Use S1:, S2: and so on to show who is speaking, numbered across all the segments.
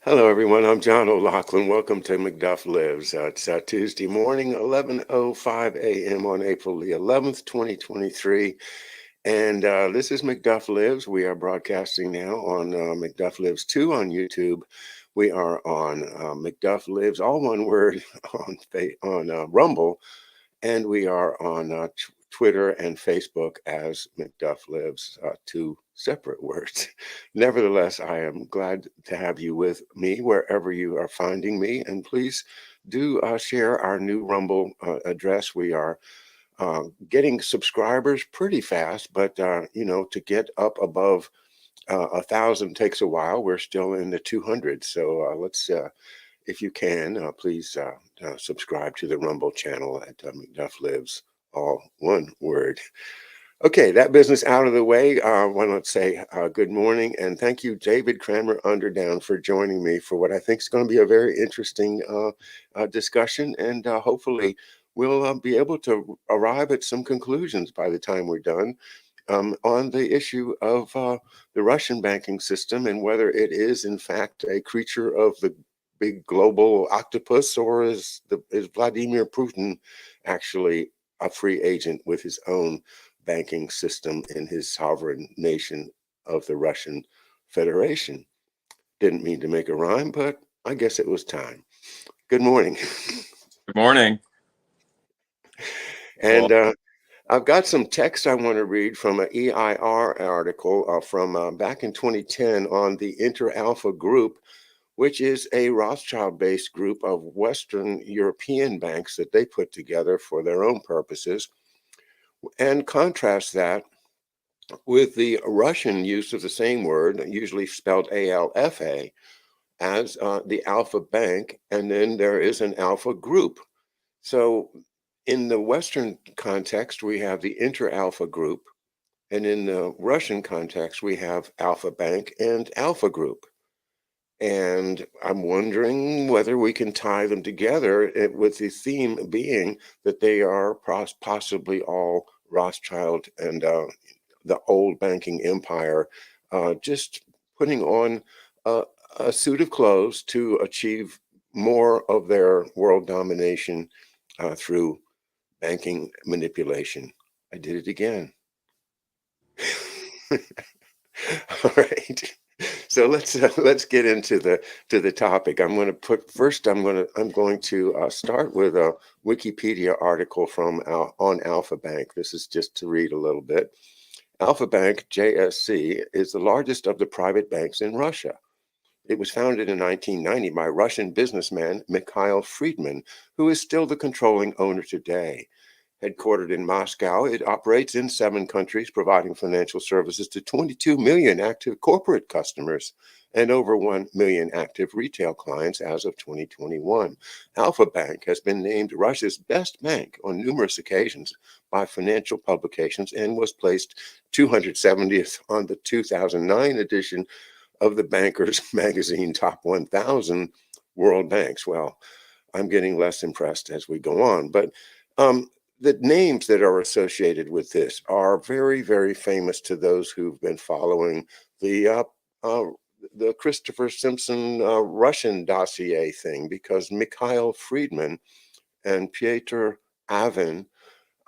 S1: Hello, everyone. I'm John O'Loughlin. Welcome to McDuff Lives. It's Tuesday morning, 11:05 a.m. on April the 11th, 2023. And this is McDuff Lives. We are broadcasting now on McDuff Lives 2 on YouTube. We are on McDuff Lives, all one word, on Rumble. And we are on Twitter and Facebook as McDuff Lives, two separate words. Nevertheless, I am glad to have you with me wherever you are finding me. And please do share our new Rumble address. We are getting subscribers pretty fast, but to get up above 1,000 takes a while. We're still in the 200s. So let's if you can, please subscribe to the Rumble channel at McDuff Lives, all one word. Okay, that business out of the way. I want to say good morning and thank you, David Cranmer Underdown, for joining me for what I think is going to be a very interesting discussion. And hopefully we'll be able to arrive at some conclusions by the time we're done on the issue of the Russian banking system and whether it is, in fact, a creature of the big global octopus, or is Vladimir Putin actually a free agent with his own banking system in his sovereign nation of the Russian Federation? Didn't mean to make a rhyme, but I guess it was time. Good morning.
S2: Good morning.
S1: And I've got some text I want to read from an EIR article from back in 2010 on the Inter-Alpha Group, which is a Rothschild-based group of Western European banks that they put together for their own purposes, and contrast that with the Russian use of the same word, usually spelled ALFA, as the Alpha Bank, and then there is an Alpha Group. So in the Western context, we have the Inter-Alpha Group, and in the Russian context, we have Alpha Bank and Alpha Group. And I'm wondering whether we can tie them together with the theme being that they are possibly all Rothschild and the old banking empire, just putting on a suit of clothes to achieve more of their world domination through banking manipulation. I did it again. All right. So let's get into the topic. I'm going to start with a Wikipedia article from on Alpha Bank. This is just to read a little bit. Alpha Bank JSC is the largest of the private banks in Russia. It was founded in 1990 by Russian businessman Mikhail Friedman, who is still the controlling owner today. Headquartered in Moscow, it operates in 7 countries, providing financial services to 22 million active corporate customers and over 1 million active retail clients as of 2021. Alpha Bank has been named Russia's best bank on numerous occasions by financial publications and was placed 270th on the 2009 edition of the Bankers magazine Top 1,000 World Banks. Well, I'm getting less impressed as we go on, but the names that are associated with this are very, very famous to those who've been following the Christopher Simpson Russian dossier thing, because Mikhail Friedman and Piotr Avin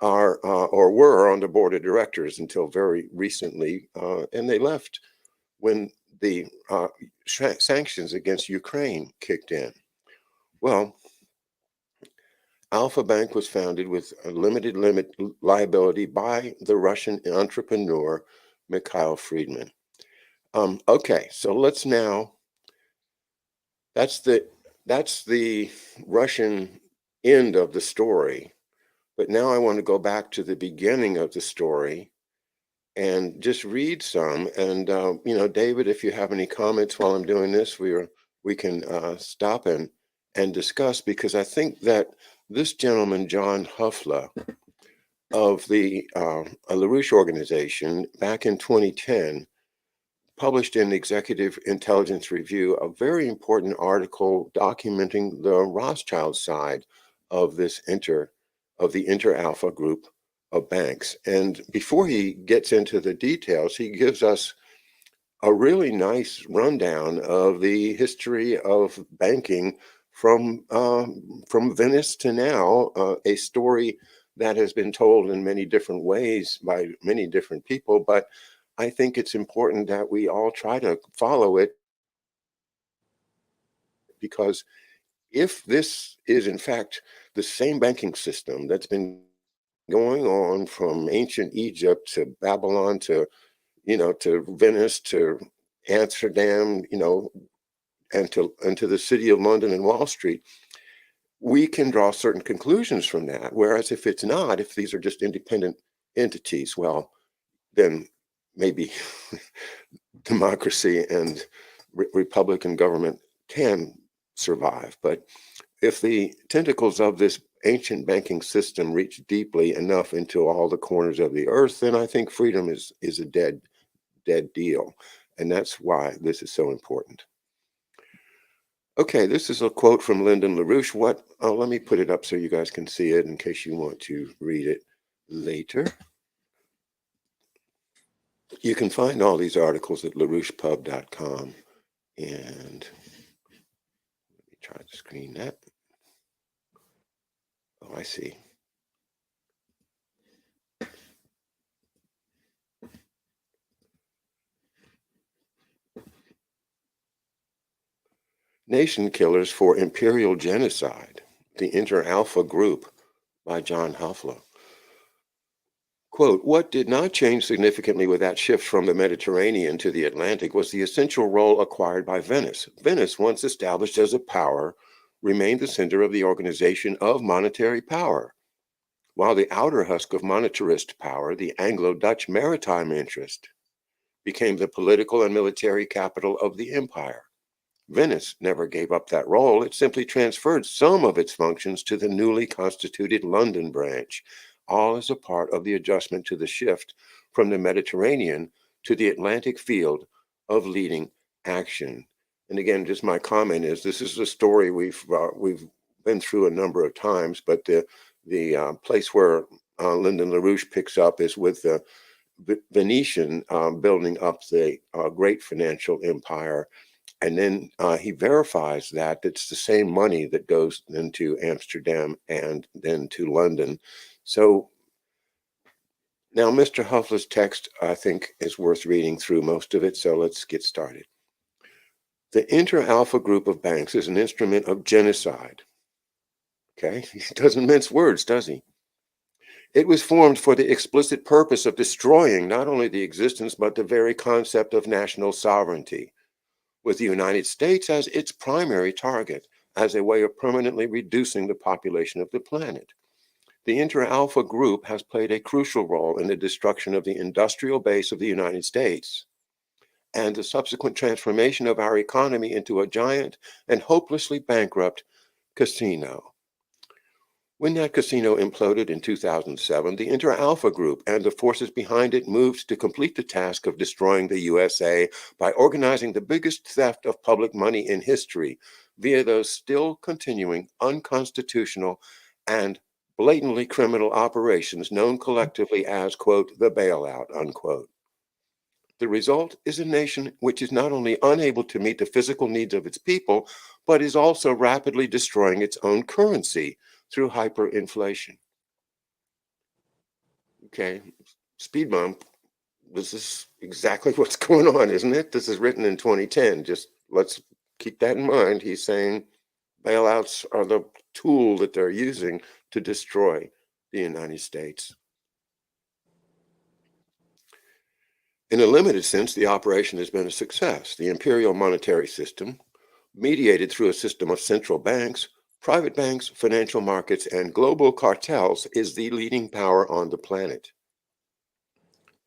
S1: are or were on the board of directors until very recently, and they left when the sanctions against Ukraine kicked in. Well, Alpha Bank was founded with a limited liability by the Russian entrepreneur Mikhail Friedman. Okay, so let's now. That's the Russian end of the story, but now I want to go back to the beginning of the story and just read some. And David, if you have any comments while I'm doing this, we can stop and discuss, because I think that this gentleman, John Huffler, of the LaRouche organization, back in 2010, published in the Executive Intelligence Review a very important article documenting the Rothschild side of the Inter-Alpha group of banks. And before he gets into the details, he gives us a really nice rundown of the history of banking from Venice to now, a story that has been told in many different ways by many different people. But I think it's important that we all try to follow it, because if this is in fact the same banking system that's been going on from ancient Egypt to Babylon to, to Venice to Amsterdam, and to the city of London and Wall Street, we can draw certain conclusions from that. Whereas if it's not, if these are just independent entities, well, then maybe democracy and Republican government can survive. But if the tentacles of this ancient banking system reach deeply enough into all the corners of the earth, then I think freedom is a dead deal. And that's why this is so important. Okay, this is a quote from Lyndon LaRouche. Let me put it up so you guys can see it in case you want to read it later. You can find all these articles at larouchepub.com. And let me try to screen that. Oh, I see. Nation Killers for Imperial Genocide, the Inter-Alpha Group by John Hoffler. Quote, what did not change significantly with that shift from the Mediterranean to the Atlantic was the essential role acquired by Venice. Venice, once established as a power, remained the center of the organization of monetary power, while the outer husk of monetarist power, the Anglo-Dutch maritime interest, became the political and military capital of the empire. Venice never gave up that role. It simply transferred some of its functions to the newly constituted London branch, all as a part of the adjustment to the shift from the Mediterranean to the Atlantic field of leading action. And again, just my comment is this is a story we've been through a number of times, but the place where Lyndon LaRouche picks up is with the Venetian building up the great financial empire. And then he verifies that it's the same money that goes into Amsterdam and then to London. So now Mr. Huffler's text, I think, is worth reading through most of it. So let's get started. The Inter-Alpha Group of banks is an instrument of genocide. Okay, he doesn't mince words, does he? It was formed for the explicit purpose of destroying not only the existence, but the very concept of national sovereignty, with the United States as its primary target, as a way of permanently reducing the population of the planet. The Inter-Alpha Group has played a crucial role in the destruction of the industrial base of the United States and the subsequent transformation of our economy into a giant and hopelessly bankrupt casino. When that casino imploded in 2007, the Inter-Alpha Group and the forces behind it moved to complete the task of destroying the USA by organizing the biggest theft of public money in history via those still continuing unconstitutional and blatantly criminal operations known collectively as, quote, the bailout, unquote. The result is a nation which is not only unable to meet the physical needs of its people, but is also rapidly destroying its own currency through hyperinflation. Okay, speed bump. This is exactly what's going on, isn't it? This is written in 2010. Just let's keep that in mind. He's saying bailouts are the tool that they're using to destroy the United States. In a limited sense, the operation has been a success. The imperial monetary system, mediated through a system of central banks, private banks, financial markets, and global cartels, is the leading power on the planet.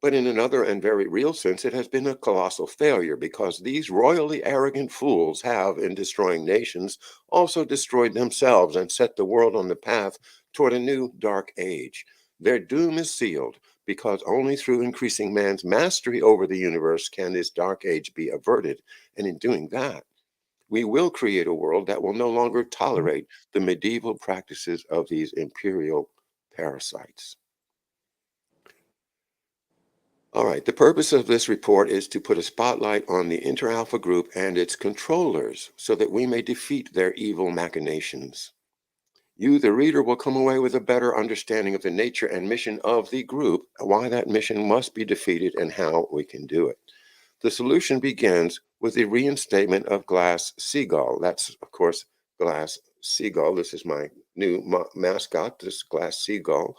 S1: But in another and very real sense, it has been a colossal failure because these royally arrogant fools have, in destroying nations, also destroyed themselves and set the world on the path toward a new dark age. Their doom is sealed because only through increasing man's mastery over the universe can this dark age be averted. And in doing that, we will create a world that will no longer tolerate the medieval practices of these imperial parasites. All right, the purpose of this report is to put a spotlight on the Inter-Alpha Group and its controllers so that we may defeat their evil machinations. You, the reader, will come away with a better understanding of the nature and mission of the group, why that mission must be defeated, and how we can do it. The solution begins with the reinstatement of Glass-Steagall. That's, of course, Glass-Steagall. This is my new mascot, this Glass-Steagall,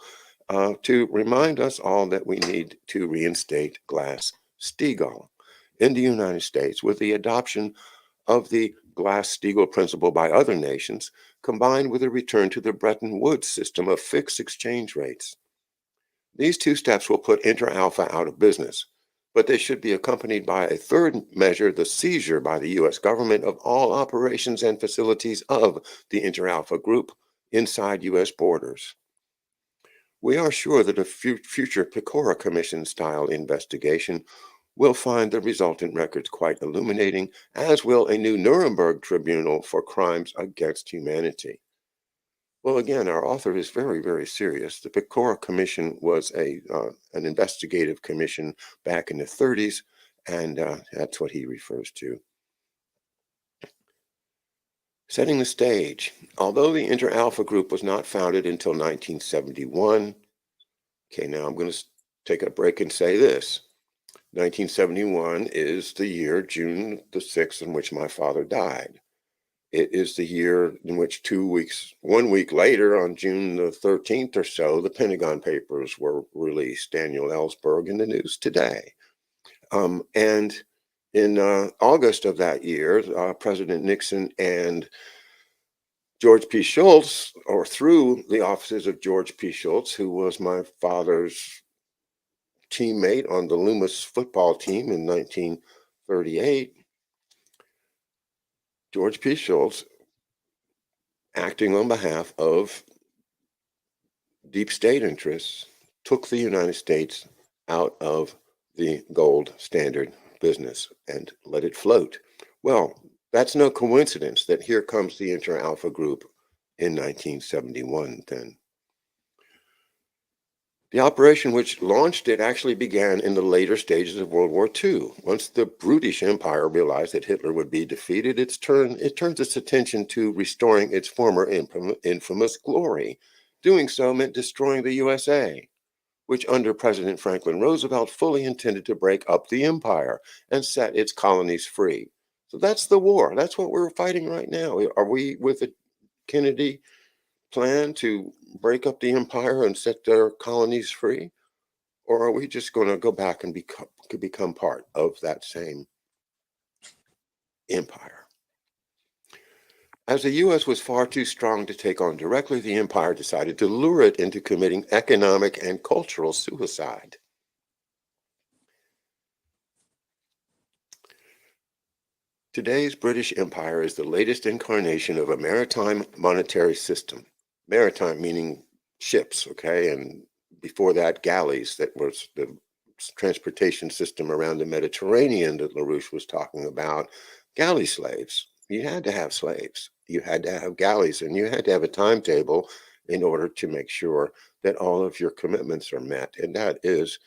S1: to remind us all that we need to reinstate Glass-Steagall in the United States with the adoption of the Glass-Steagall principle by other nations, combined with a return to the Bretton Woods system of fixed exchange rates. These two steps will put Inter-Alpha out of business, but they should be accompanied by a third measure, the seizure by the U.S. government of all operations and facilities of the Inter-Alpha Group inside U.S. borders. We are sure that a future Pecora Commission-style investigation will find the resultant records quite illuminating, as will a new Nuremberg tribunal for crimes against humanity. Well, again, our author is very, very serious. The Pecora Commission was an investigative commission back in the 30s, and that's what he refers to. Setting the stage. Although the Inter-Alpha Group was not founded until 1971, okay, now I'm going to take a break and say this. 1971 is the year, June the 6th, in which my father died. It is the year in which 1 week later, on June the 13th or so, the Pentagon Papers were released, Daniel Ellsberg in the news today. And in August of that year, President Nixon and George P. Shultz, or through the offices of George P. Shultz, who was my father's teammate on the Loomis football team in 1938, George P. Shultz, acting on behalf of deep state interests, took the United States out of the gold standard business and let it float. Well, that's no coincidence that here comes the Inter-Alpha Group in 1971 then. The operation which launched it actually began in the later stages of World War II. Once the brutish empire realized that Hitler would be defeated, it turns its attention to restoring its former infamous glory. Doing so meant destroying the USA, which under President Franklin Roosevelt fully intended to break up the empire and set its colonies free. So that's the war. That's what we're fighting right now. Are we with the Kennedy plan to break up the empire and set their colonies free? Or are we just going to go back and become part of that same empire? As the U.S. was far too strong to take on directly, the empire decided to lure it into committing economic and cultural suicide. Today's British Empire is the latest incarnation of a maritime monetary system. Maritime meaning ships, okay? And before that, galleys. That was the transportation system around the Mediterranean that LaRouche was talking about. Galley slaves. You had to have slaves. You had to have galleys, and you had to have a timetable in order to make sure that all of your commitments are met. And that is,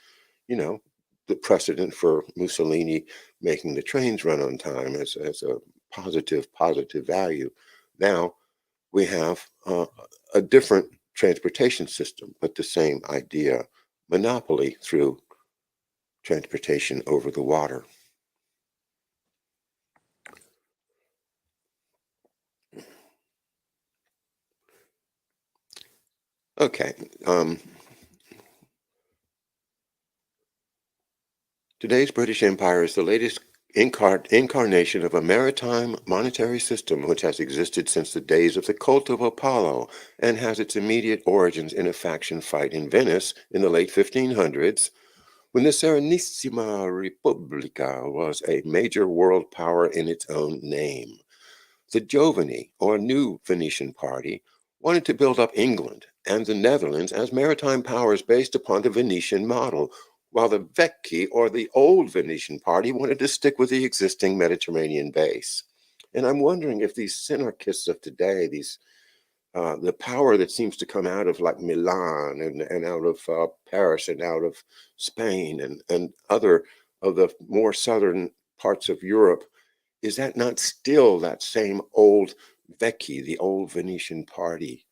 S1: the precedent for Mussolini making the trains run on time as a positive value. Now we have a different transportation system, but the same idea, monopoly through transportation over the water. Okay. Today's British Empire is the latest incarnation of a maritime monetary system which has existed since the days of the cult of Apollo and has its immediate origins in a faction fight in Venice in the late 1500s, when the Serenissima Repubblica was a major world power in its own name. The Giovani, or New Venetian Party, wanted to build up England and the Netherlands as maritime powers based upon the Venetian model, while the Vecchi, or the Old Venetian Party, wanted to stick with the existing Mediterranean base. And I'm wondering if these synarchists of today, these the power that seems to come out of like Milan and out of Paris and out of Spain and other of the more southern parts of Europe, is that not still that same old Vecchi, the old Venetian party?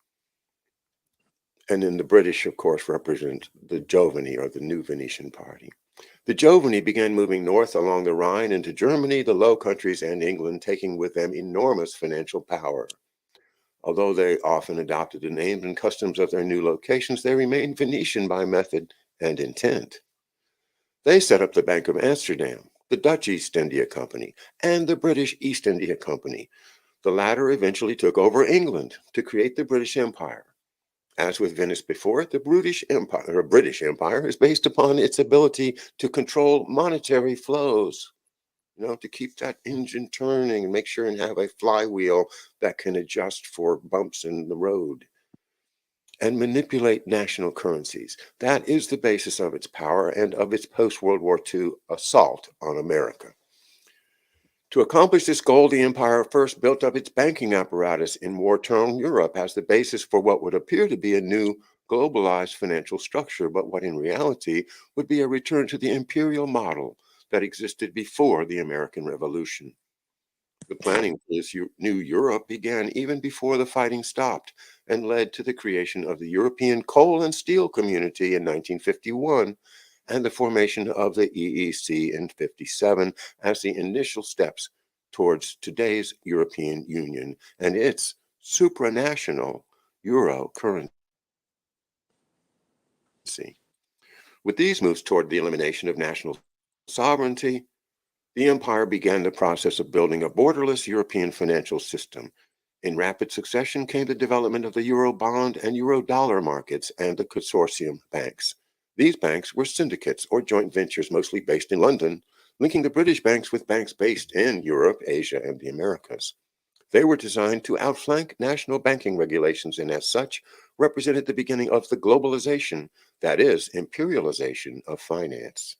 S1: And then the British, of course, represent the Giovani or the new Venetian party. The Giovani began moving north along the Rhine into Germany, the Low Countries, and England, taking with them enormous financial power. Although they often adopted the names and customs of their new locations, they remained Venetian by method and intent. They set up the Bank of Amsterdam, the Dutch East India Company, and the British East India Company. The latter eventually took over England to create the British Empire. As with Venice before it, the British Empire is based upon its ability to control monetary flows, to keep that engine turning and make sure and have a flywheel that can adjust for bumps in the road and manipulate national currencies. That is the basis of its power and of its post-World War II assault on America. To accomplish this goal, the empire first built up its banking apparatus in war-torn Europe as the basis for what would appear to be a new globalized financial structure, but what in reality would be a return to the imperial model that existed before the American Revolution. The planning for this new Europe began even before the fighting stopped and led to the creation of the European Coal and Steel Community in 1951 and the formation of the EEC in 57 as the initial steps towards today's European Union and its supranational euro currency. With these moves toward the elimination of national sovereignty, the empire began the process of building a borderless European financial system. In rapid succession came the development of the euro bond and euro dollar markets and the consortium banks. These banks were syndicates or joint ventures mostly based in London, linking the British banks with banks based in Europe, Asia, and the Americas. They were designed to outflank national banking regulations and, as such, represented the beginning of the globalization, that is, imperialization of finance.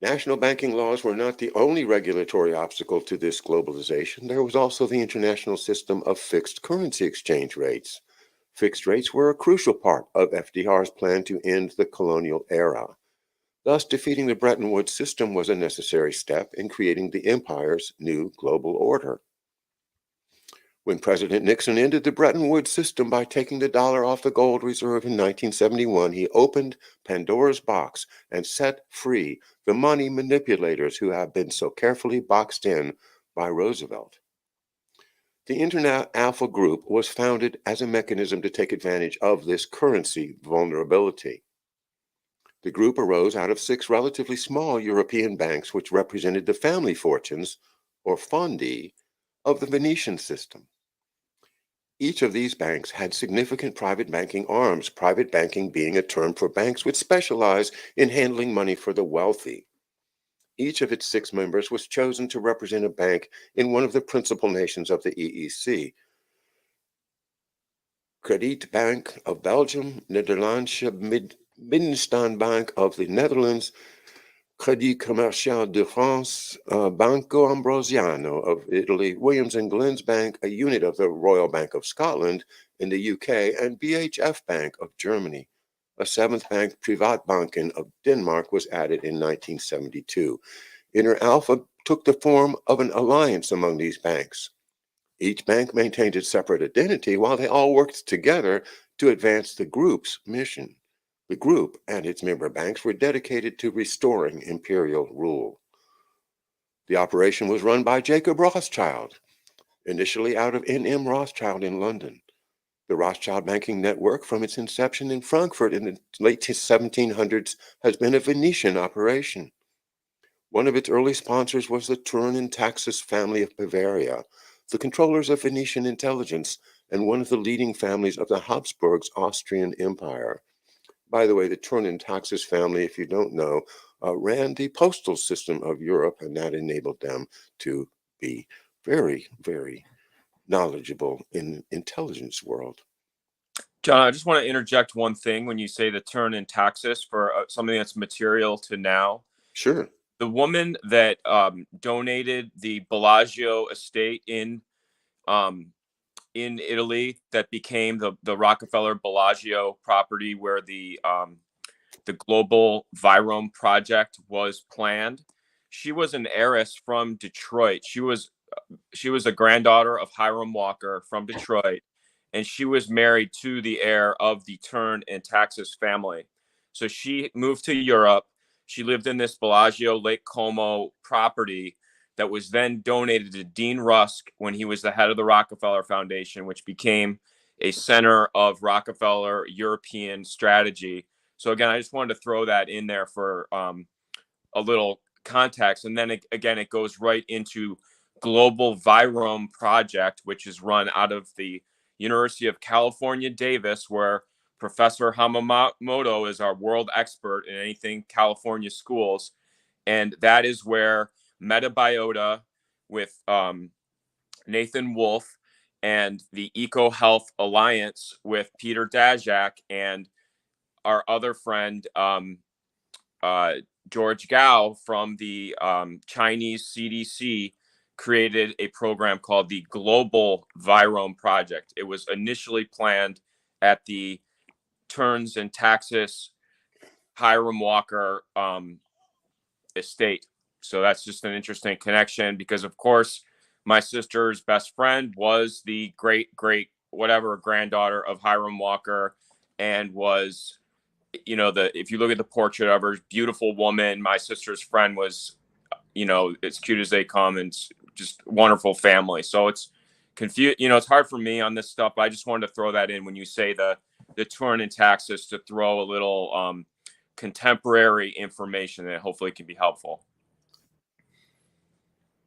S1: National banking laws were not the only regulatory obstacle to this globalization. There was also the international system of fixed currency exchange rates. Fixed rates were a crucial part of FDR's plan to end the colonial era. Thus, defeating the Bretton Woods system was a necessary step in creating the empire's new global order. When President Nixon ended the Bretton Woods system by taking the dollar off the gold reserve in 1971, he opened Pandora's box and set free the money manipulators who have been so carefully boxed in by Roosevelt. The Internet Alpha Group was founded as a mechanism to take advantage of this currency vulnerability. The group arose out of 6 relatively small European banks which represented the family fortunes, or fondi, of the Venetian system. Each of these banks had significant private banking arms, private banking being a term for banks which specialize in handling money for the wealthy. Each of its 6 members was chosen to represent a bank in one of the principal nations of the EEC. Credit Bank of Belgium, Nederlandse Middenstand Bank of the Netherlands, Crédit Commercial de France, Banco Ambrosiano of Italy, Williams and Glenn's Bank, a unit of the Royal Bank of Scotland in the UK, and BHF Bank of Germany. A 7th bank, Privatbanken of Denmark, was added in 1972. Inter Alpha took the form of an alliance among these banks. Each bank maintained its separate identity while they all worked together to advance the group's mission. The group and its member banks were dedicated to restoring imperial rule. The operation was run by Jacob Rothschild, initially out of N.M. Rothschild in London. The Rothschild banking network from its inception in Frankfurt in the late 1700s has been a Venetian operation. One of its early sponsors was the Turn and Taxis family of Bavaria, the controllers of Venetian intelligence, and one of the leading families of the Habsburgs Austrian Empire. By the way, the Turn and Taxis family, if you don't know, ran the postal system of Europe, and that enabled them to be very, very knowledgeable in the intelligence world.
S2: John, I just want to interject one thing when you say the turn in taxes for something that's material to now.
S1: Sure.
S2: The woman that donated the Bellagio estate in in Italy that became the Rockefeller Bellagio property where the global Virome project was planned. She was an heiress from Detroit. She was a granddaughter of Hiram Walker from Detroit, and she was married to the heir of the Turn and Taxis family. So she moved to Europe. She lived in this Bellagio Lake Como property that was then donated to Dean Rusk when he was the head of the Rockefeller Foundation, which became a center of Rockefeller European strategy. So again, I just wanted to throw that in there for a little context. And then again, it goes right into Global Virome Project, which is run out of the University of California, Davis, where Professor Hamamoto is our world expert in anything California schools. And that is where Metabiota with Nathan Wolf and the Eco Health Alliance with Peter Daszak and our other friend, George Gao from the Chinese CDC, created a program called the Global Virome Project. It was initially planned at the Turns and Taxis Hiram Walker estate. So that's just an interesting connection because, of course, my sister's best friend was the great whatever granddaughter of Hiram Walker and was, you know, if you look at the portrait of her, beautiful woman. My sister's friend was, you know, as cute as they come and just wonderful family. So it's confused, you know, it's hard for me on this stuff. But I just wanted to throw that in when you say the Turn and Taxis, to throw a little contemporary information that hopefully can be helpful.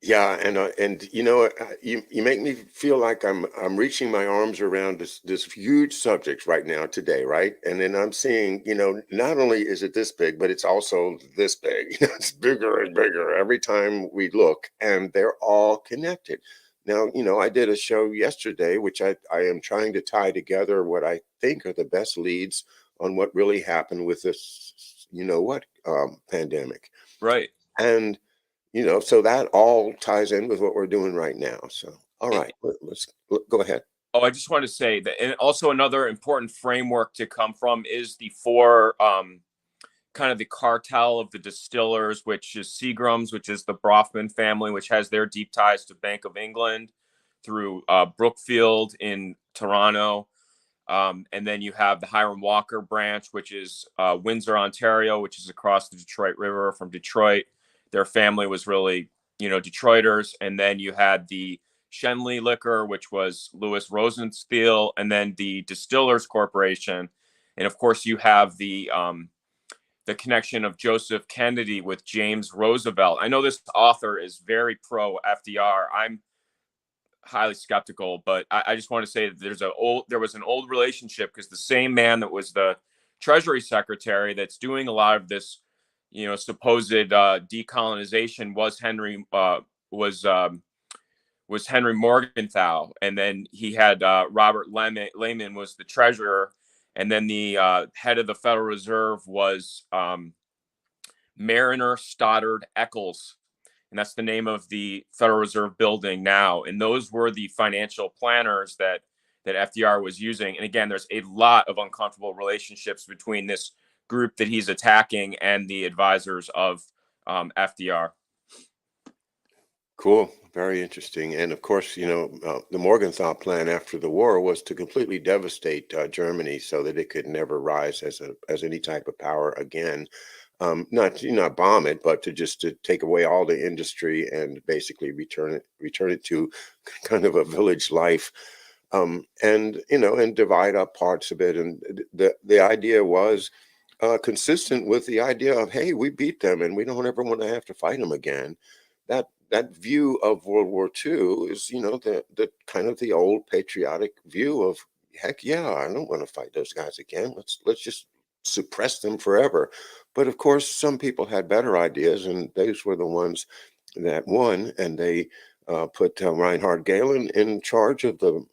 S1: Yeah, and you know, you make me feel like I'm reaching my arms around this huge subject right now today, right? And then I'm seeing, you know, not only is it this big, but it's also this big. You know, it's bigger and bigger every time we look, and they're all connected. Now, you know, I did a show yesterday, which I am trying to tie together what I think are the best leads on what really happened with this, you know what, pandemic.
S2: Right.
S1: And you know, so that all ties in with what we're doing right now. So, all right, let's go ahead.
S2: Oh, I just want to say that, and also another important framework to come from is the four kind of the cartel of the distillers, which is Seagram's, which is the Brofman family, which has their deep ties to Bank of England through Brookfield in Toronto. And then you have the Hiram Walker branch, which is Windsor, Ontario, which is across the Detroit River from Detroit. Their family was really, you know, Detroiters. And then you had the Shenley Liquor, which was Louis Rosenstiel, and then the Distillers Corporation. And of course, you have the connection of Joseph Kennedy with James Roosevelt. I know this author is very pro FDR. I'm highly skeptical, but I just want to say that there was an old relationship because the same man that was the Treasury Secretary that's doing a lot of this, you know, supposed decolonization was Henry Morgenthau, and then he had Robert Lehman was the treasurer, and then the head of the Federal Reserve was Mariner Stoddard Eccles, and that's the name of the Federal Reserve building now. And those were the financial planners that FDR was using. And again, there's a lot of uncomfortable relationships between this group that he's attacking and the advisors of FDR.
S1: Cool, very interesting. And of course, you know, the Morgenthau plan after the war was to completely devastate Germany so that it could never rise as any type of power again. Not bomb it, but to take away all the industry and basically return it to kind of a village life, and you know, and divide up parts of it. And the idea was consistent with the idea of, hey, we beat them and we don't ever want to have to fight them again. That view of World War II is, you know, the kind of the old patriotic view of, heck yeah, I don't want to fight those guys again. Let's just suppress them forever. But of course, some people had better ideas, and those were the ones that won. And they put Reinhard Gehlen in charge of the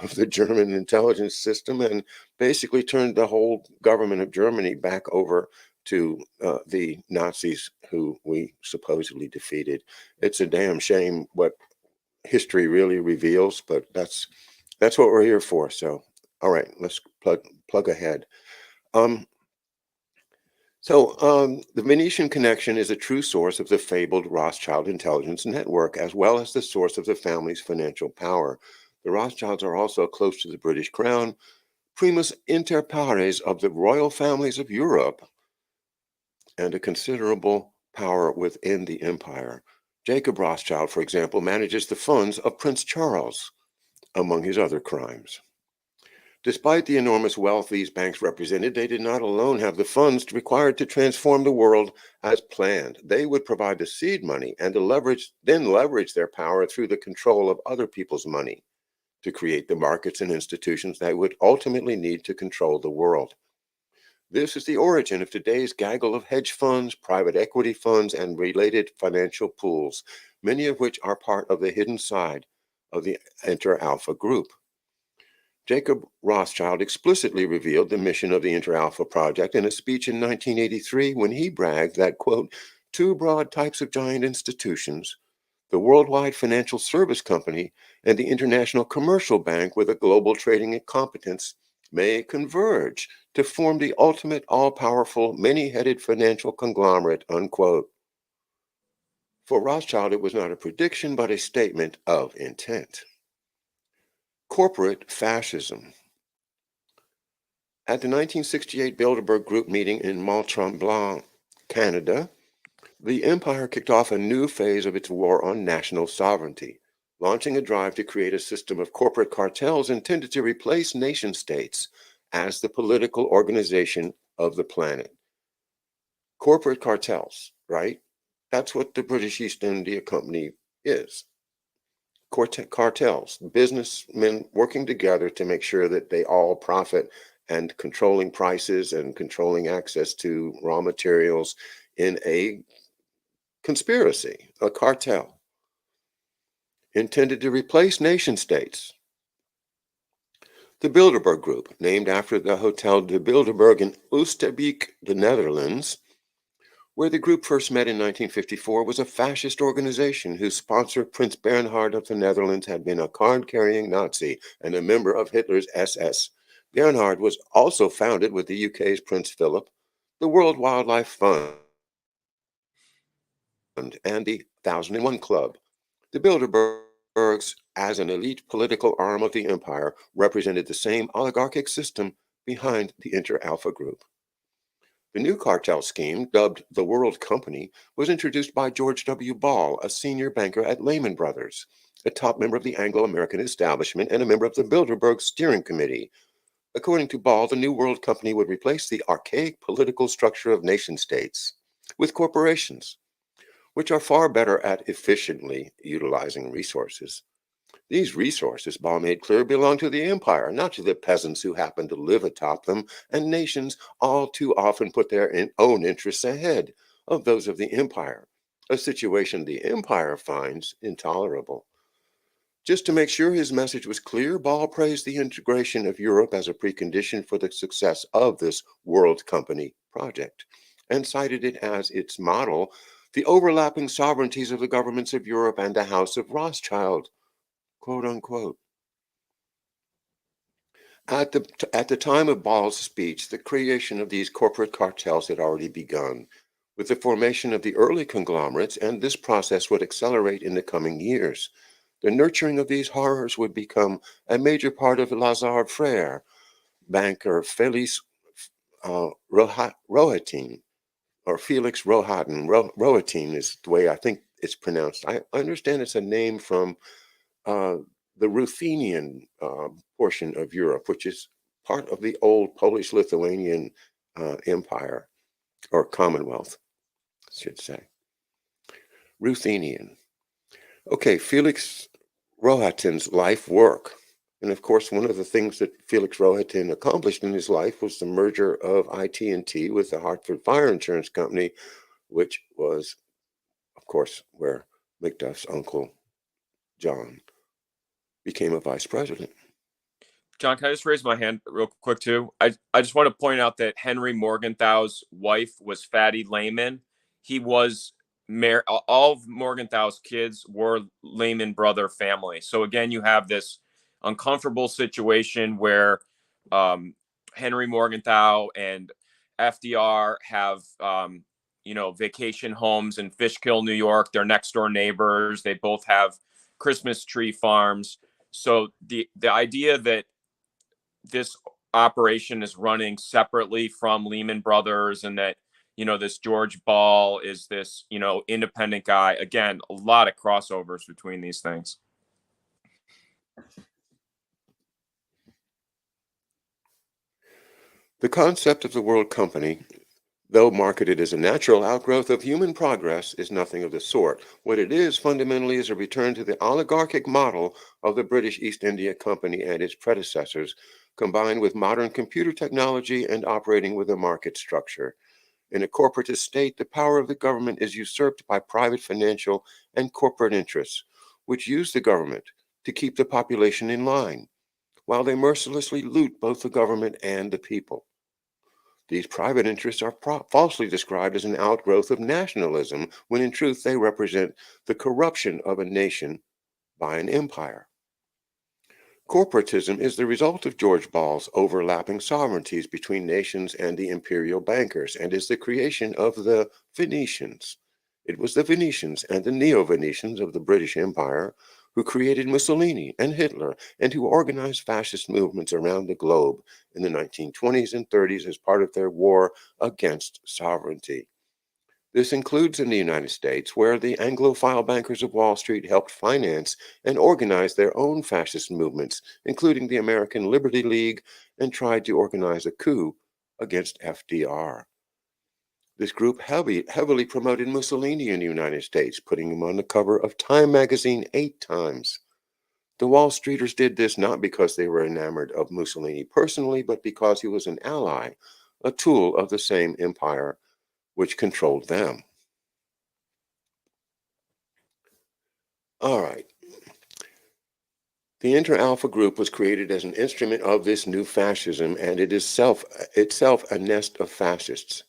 S1: of the German intelligence system, and basically turned the whole government of Germany back over to the Nazis who we supposedly defeated. It's a damn shame what history really reveals, but that's what we're here for. So, all right, let's plug ahead. Um, the Venetian connection is a true source of the fabled Rothschild intelligence network, as well as the source of the family's financial power. The Rothschilds are also close to the British crown, primus inter pares of the royal families of Europe, and a considerable power within the empire. Jacob Rothschild, for example, manages the funds of Prince Charles, among his other crimes. Despite the enormous wealth these banks represented, they did not alone have the funds required to transform the world as planned. They would provide the seed money and then leverage their power through the control of other people's money to create the markets and institutions that would ultimately need to control the world. This is the origin of today's gaggle of hedge funds, private equity funds, and related financial pools, many of which are part of the hidden side of the Inter Alpha Group. Jacob Rothschild explicitly revealed the mission of the Inter Alpha Project in a speech in 1983 when he bragged that, quote, two broad types of giant institutions, the worldwide financial service company and the international commercial bank with a global trading competence, may converge to form the ultimate all-powerful, many-headed financial conglomerate, unquote. For Rothschild, it was not a prediction, but a statement of intent. Corporate fascism. At the 1968 Bilderberg Group meeting in Mont-Tremblant, Canada, the empire kicked off a new phase of its war on national sovereignty, launching a drive to create a system of corporate cartels intended to replace nation states as the political organization of the planet. Corporate cartels, right? That's what the British East India Company is. Cartels, businessmen working together to make sure that they all profit and controlling prices and controlling access to raw materials in a conspiracy, a cartel intended to replace nation states. The Bilderberg Group, named after the Hotel de Bilderberg in Oosterbeek, the Netherlands, where the group first met in 1954, was a fascist organization whose sponsor, Prince Bernhard of the Netherlands, had been a card-carrying Nazi and a member of Hitler's SS. Bernhard was also founded with the UK's Prince Philip, the World Wildlife Fund, and the 1001 Club. The Bilderbergs, as an elite political arm of the empire, represented the same oligarchic system behind the Inter-Alpha Group. The new cartel scheme, dubbed the World Company, was introduced by George W. Ball, a senior banker at Lehman Brothers, a top member of the Anglo-American establishment and a member of the Bilderberg Steering Committee. According to Ball, the new World Company would replace the archaic political structure of nation states with corporations, which are far better at efficiently utilizing resources. These resources, Ball made clear, belong to the empire, not to the peasants who happen to live atop them, and nations all too often put their own interests ahead of those of the empire, a situation the empire finds intolerable. Just to make sure his message was clear, Ball praised the integration of Europe as a precondition for the success of this World Company project, and cited it as its model, the overlapping sovereignties of the governments of Europe and the House of Rothschild, quote unquote. At the time of Ball's speech, the creation of these corporate cartels had already begun, with the formation of the early conglomerates, and this process would accelerate in the coming years. The nurturing of these horrors would become a major part of Lazare Frère, banker Félix Rohatyn, or Felix Rohatyn. Rohatyn is the way I think it's pronounced. I understand it's a name from uh, the Ruthenian portion of Europe, which is part of the old Polish-Lithuanian Empire, or Commonwealth, I should say. Ruthenian. Okay, Felix Rohatyn's life work. And of course, one of the things that Felix Rohatyn accomplished in his life was the merger of IT&T with the Hartford Fire Insurance Company, which was, of course, where McDuff's uncle, John, became a vice president.
S2: John, can I just raise my hand real quick too? I just want to point out that Henry Morgenthau's wife was Fatty Lehman. He was all of Morgenthau's kids were Lehman brother family. So again, you have this uncomfortable situation where Henry Morgenthau and FDR have vacation homes in Fishkill, New York. They're next door neighbors. They both have Christmas tree farms. So the idea that this operation is running separately from Lehman Brothers and that this George Ball is this independent guy, again, a lot of crossovers between these things.
S1: The concept of the world company, though marketed as a natural outgrowth of human progress, is nothing of the sort. What it is fundamentally is a return to the oligarchic model of the British East India Company and its predecessors, combined with modern computer technology and operating with a market structure. In a corporatist state, the power of the government is usurped by private financial and corporate interests, which use the government to keep the population in line, while they mercilessly loot both the government and the people. These private interests are falsely described as an outgrowth of nationalism, when in truth they represent the corruption of a nation by an empire. Corporatism is the result of George Ball's overlapping sovereignties between nations and the imperial bankers, and is the creation of the Venetians. It was the Venetians and the Neo-Venetians of the British Empire who created Mussolini and Hitler, and who organized fascist movements around the globe in the 1920s and 30s as part of their war against sovereignty. This includes in the United States, where the Anglophile bankers of Wall Street helped finance and organize their own fascist movements, including the American Liberty League, and tried to organize a coup against FDR. This group heavily promoted Mussolini in the United States, putting him on the cover of Time magazine 8 times. The Wall Streeters did this not because they were enamored of Mussolini personally, but because he was an ally, a tool of the same empire which controlled them. All right. The Inter-Alpha Group was created as an instrument of this new fascism, and it is itself a nest of fascists.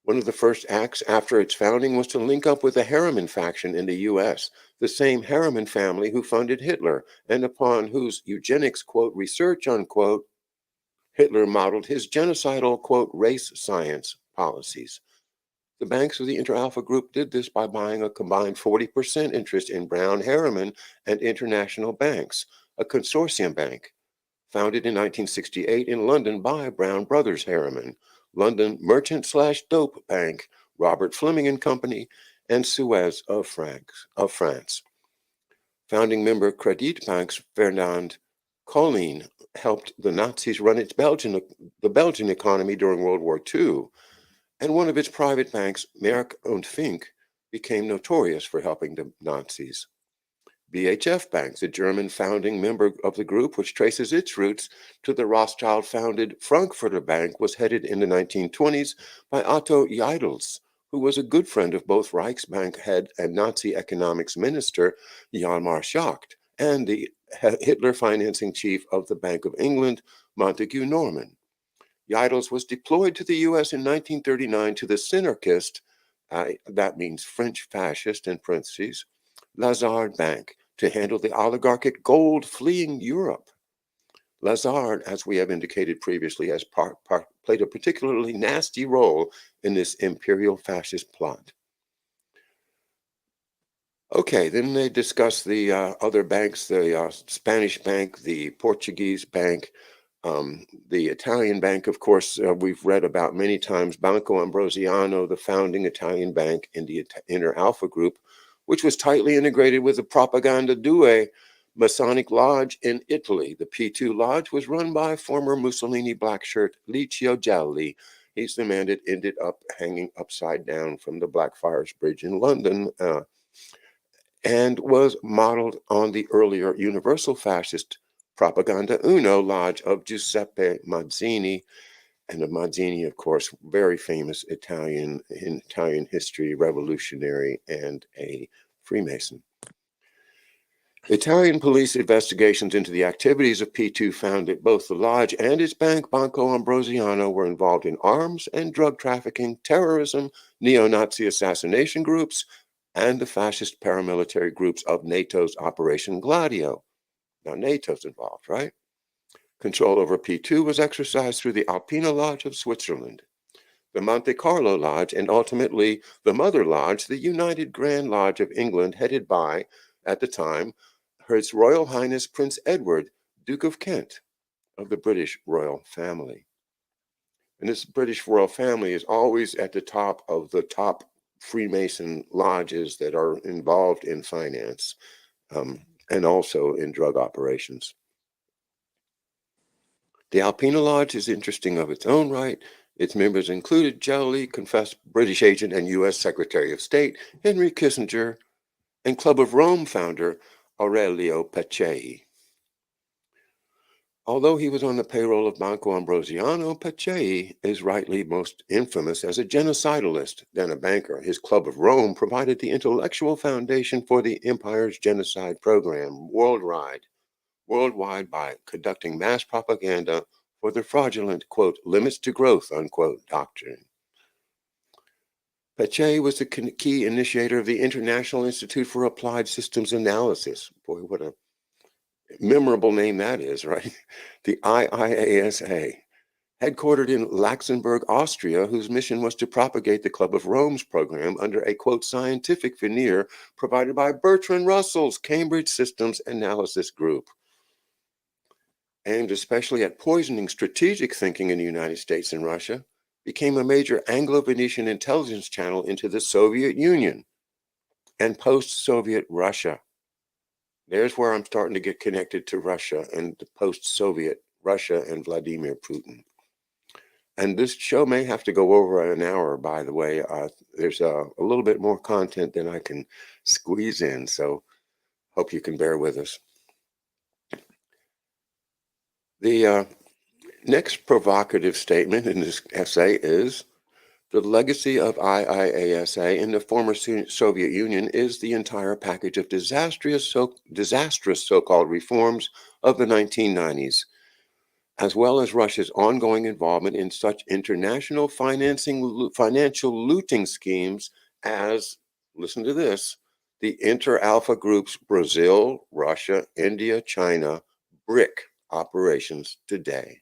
S1: One of the first acts after its founding was to link up with the Harriman faction in the U.S., the same Harriman family who funded Hitler, and upon whose eugenics, quote, research, unquote, Hitler modeled his genocidal, quote, race science policies. The banks of the Inter-Alpha Group did this by buying a combined 40% interest in Brown Harriman and International Banks, a consortium bank founded in 1968 in London by Brown Brothers Harriman, London Merchant/Dope Bank, Robert Fleming and Company, and Suez of France. Founding member Credit Banks Fernand Colline helped the Nazis run the Belgian economy during World War II, and one of its private banks, Merck und Fink, became notorious for helping the Nazis. BHF Bank, the German founding member of the group, which traces its roots to the Rothschild-founded Frankfurter Bank, was headed in the 1920s by Otto Jidels, who was a good friend of both Reichsbank head and Nazi economics minister Hjalmar Schacht, and the Hitler financing chief of the Bank of England, Montague Norman. Jidels was deployed to the U.S. in 1939 to the synarchist, that means French fascist in parentheses, Lazard Bank, to handle the oligarchic gold fleeing Europe. Lazard, as we have indicated previously, has played a particularly nasty role in this imperial fascist plot. Okay, then they discuss the other banks, the Spanish bank, the Portuguese bank, the Italian bank, of course, we've read about many times, Banco Ambrosiano, the founding Italian bank in the Inter-Alpha Group, which was tightly integrated with the Propaganda Due Masonic Lodge in Italy. The P2 Lodge was run by former Mussolini black shirt Licio Gelli. He's the man that ended up hanging upside down from the Blackfriars Bridge in London, and was modeled on the earlier Universal Fascist Propaganda Uno Lodge of Giuseppe Mazzini. And the Mazzini, of course, very famous in Italian history, revolutionary, and a Freemason. Italian police investigations into the activities of P2 found that both the lodge and its bank, Banco Ambrosiano, were involved in arms and drug trafficking, terrorism, neo-Nazi assassination groups, and the fascist paramilitary groups of NATO's Operation Gladio. Now, NATO's involved, right? Control over P2 was exercised through the Alpina Lodge of Switzerland, the Monte Carlo Lodge, and ultimately the Mother Lodge, the United Grand Lodge of England, headed by, at the time, His Royal Highness Prince Edward, Duke of Kent, of the British royal family. And this British royal family is always at the top of the top Freemason lodges that are involved in finance and also in drug operations. The Alpina Lodge is interesting of its own right. Its members included Jelly, confessed British agent and U.S. Secretary of State Henry Kissinger, and Club of Rome founder Aurelio Pacelli. Although he was on the payroll of Banco Ambrosiano, Pacelli is rightly most infamous as a genocidalist than a banker. His Club of Rome provided the intellectual foundation for the empire's genocide program worldwide by conducting mass propaganda for the fraudulent, quote, limits to growth, unquote, doctrine. Pacelli was the key initiator of the International Institute for Applied Systems Analysis. Boy, what a memorable name that is, right? The IIASA, headquartered in Luxembourg, Austria, whose mission was to propagate the Club of Rome's program under a, quote, scientific veneer provided by Bertrand Russell's Cambridge Systems Analysis Group. Aimed especially at poisoning strategic thinking in the United States and Russia, became a major Anglo-Venetian intelligence channel into the Soviet Union and post-Soviet Russia. There's where I'm starting to get connected to Russia and the post-Soviet Russia and Vladimir Putin. And this show may have to go over an hour, by the way. There's a little bit more content than I can squeeze in, so hope you can bear with us. The next provocative statement in this essay is, the legacy of IIASA in the former Soviet Union is the entire package of disastrous so-called reforms of the 1990s, as well as Russia's ongoing involvement in such international financial looting schemes as, listen to this, the Inter-Alpha Group's Brazil, Russia, India, China, BRIC operations today.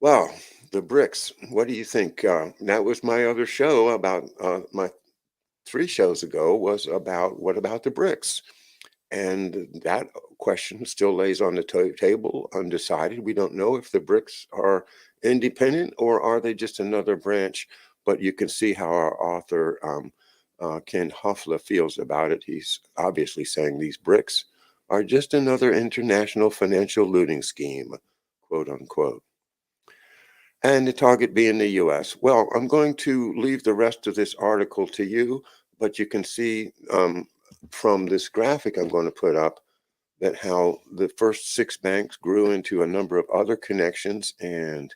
S1: Wow, the BRICS. What do you think? That was my other show about my 3 shows ago was about what about the BRICS? And that question still lays on the table undecided. We don't know if the BRICS are independent or are they just another branch, but you can see how our author, Ken Hoffler, feels about it. He's obviously saying these BRICS are just another international financial looting scheme, quote unquote. And the target being the US. Well, I'm going to leave the rest of this article to you, but you can see from this graphic I'm going to put up that how the first 6 banks grew into a number of other connections. And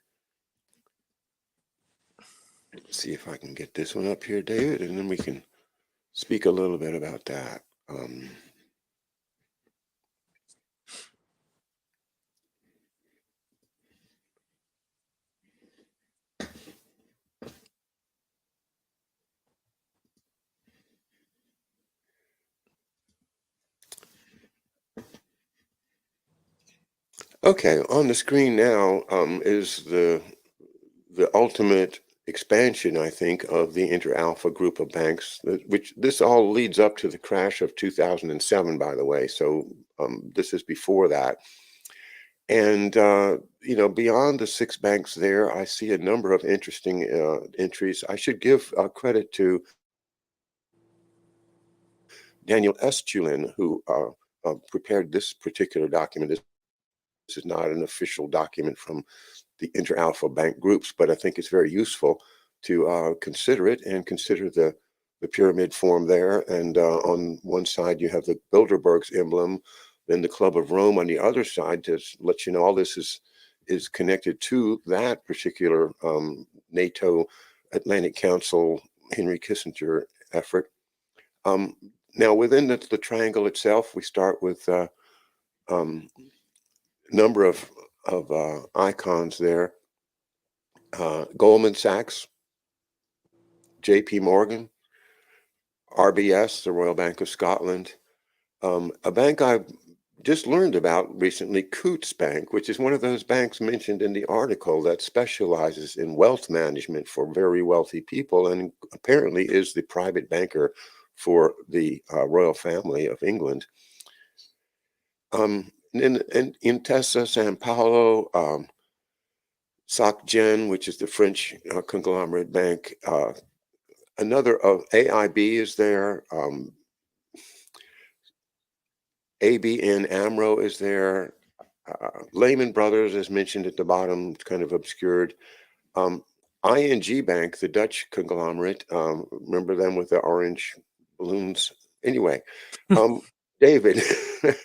S1: let's see if I can get this one up here, David, and then we can speak a little bit about that. Okay, on the screen now is the ultimate expansion, I think, of the Inter-Alpha group of banks, which this all leads up to the crash of 2007, by the way. So this is before that. And, beyond the 6 banks there, I see a number of interesting entries. I should give credit to Daniel Estulin, who prepared this particular document. This is not an official document from the Inter-Alpha bank groups, but I think it's very useful to consider it and consider the pyramid form there. And on one side, you have the Bilderberg's emblem, then the Club of Rome on the other side to let you know all this is connected to that particular NATO Atlantic Council Henry Kissinger effort. Now, within the triangle itself, we start with number of icons there. Goldman Sachs, J.P. Morgan, RBS, the Royal Bank of Scotland. A bank I've just learned about recently, Coutts Bank, which is one of those banks mentioned in the article that specializes in wealth management for very wealthy people and apparently is the private banker for the royal family of England. In Intesa San Paolo, SocGen, which is the French conglomerate bank, another of AIB is there. ABN AMRO is there. Lehman Brothers is mentioned at the bottom, kind of obscured. ING Bank, the Dutch conglomerate, remember them with the orange balloons? Anyway, David,
S2: Of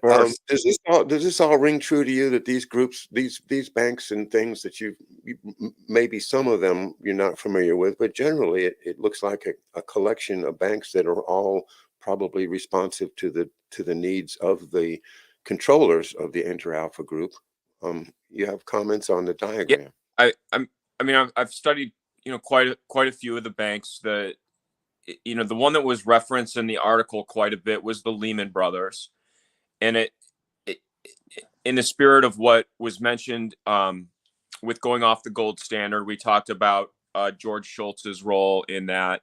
S2: course.
S1: does this all ring true to you that these groups, these banks and things that you maybe some of them you're not familiar with, but generally it looks like a collection of banks that are all probably responsive to the needs of the controllers of the Inter-Alpha group. You have comments on the
S2: Yeah,
S1: diagram?
S2: I've studied quite a few of the banks. The one that was referenced in the article quite a bit was the Lehman Brothers, and it in the spirit of what was mentioned with going off the gold standard, we talked about George Shultz's role in that.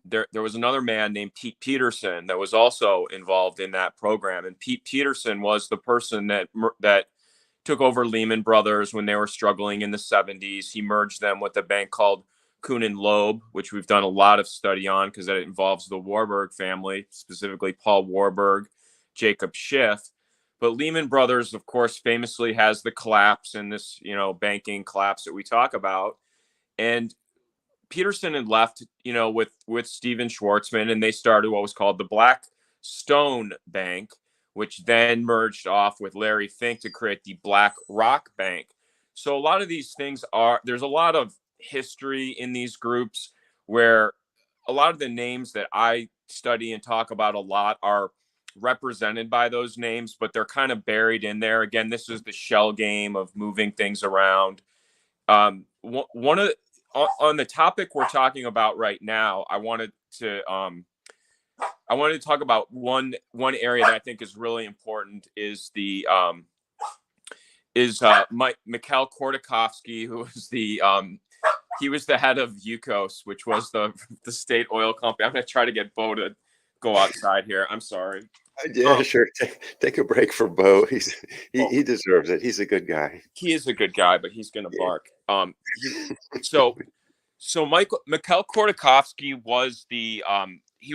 S2: There was another man named Pete Peterson that was also involved in that program, and Pete Peterson was the person that took over Lehman Brothers when they were struggling in the 70s. He merged them with a bank called Kuhn and Loeb, which we've done a lot of study on because that involves the Warburg family, specifically Paul Warburg, Jacob Schiff. But Lehman Brothers, of course, famously has the collapse and this, banking collapse that we talk about. And Peterson had left, with Steven Schwartzman, and they started what was called the Blackstone Bank, which then merged off with Larry Fink to create the Black Rock Bank. So a lot of these things there's a lot of history in these groups where a lot of the names that I study and talk about a lot are represented by those names, but they're kind of buried in there. Again, this is the shell game of moving things around. One of on the topic we're talking about right now, I wanted to talk about one area that I think is really important is the Mikhail Khodorkovsky, who was he was the head of Yukos, which was the state oil company. I'm going to try to get Bo to go outside here. I'm sorry.
S1: Yeah, sure. Take a break for Bo. He deserves it. He's a good guy.
S2: He is a good guy, but he's going to bark. So Mikhail Khodorkovsky was he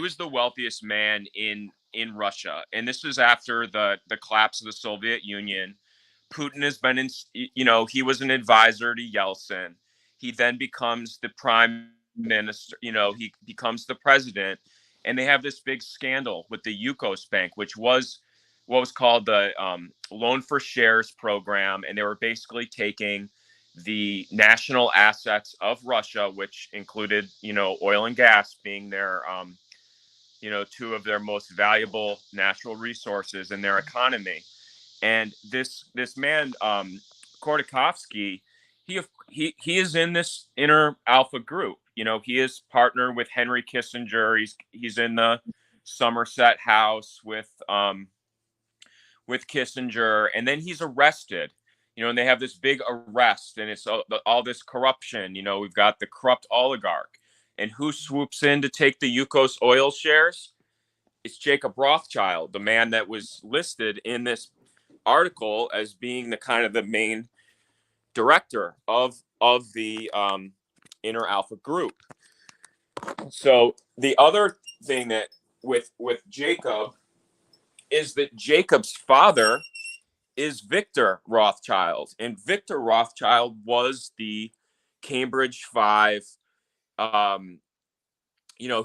S2: was the wealthiest man in Russia, and this was after the collapse of the Soviet Union. Putin has been he was an advisor to Yeltsin. He then becomes the prime minister. He becomes the president, and they have this big scandal with the Yukos Bank, which was what was called the loan for shares program, and they were basically taking the national assets of Russia, which included, oil and gas being their, two of their most valuable natural resources in their economy. And this man, Khodorkovsky, he is in this Inter-Alpha group. He is partnered with Henry Kissinger. He's in the Somerset House with Kissinger, and then he's arrested. And they have this big arrest, and it's all this corruption. We've got the corrupt oligarch, and who swoops in to take the Yukos oil shares? It's Jacob Rothschild, the man that was listed in this article as being the kind of the main director of the Inter-Alpha group. So the other thing that with Jacob is that Jacob's father is Victor Rothschild, and Victor Rothschild was the Cambridge Five. He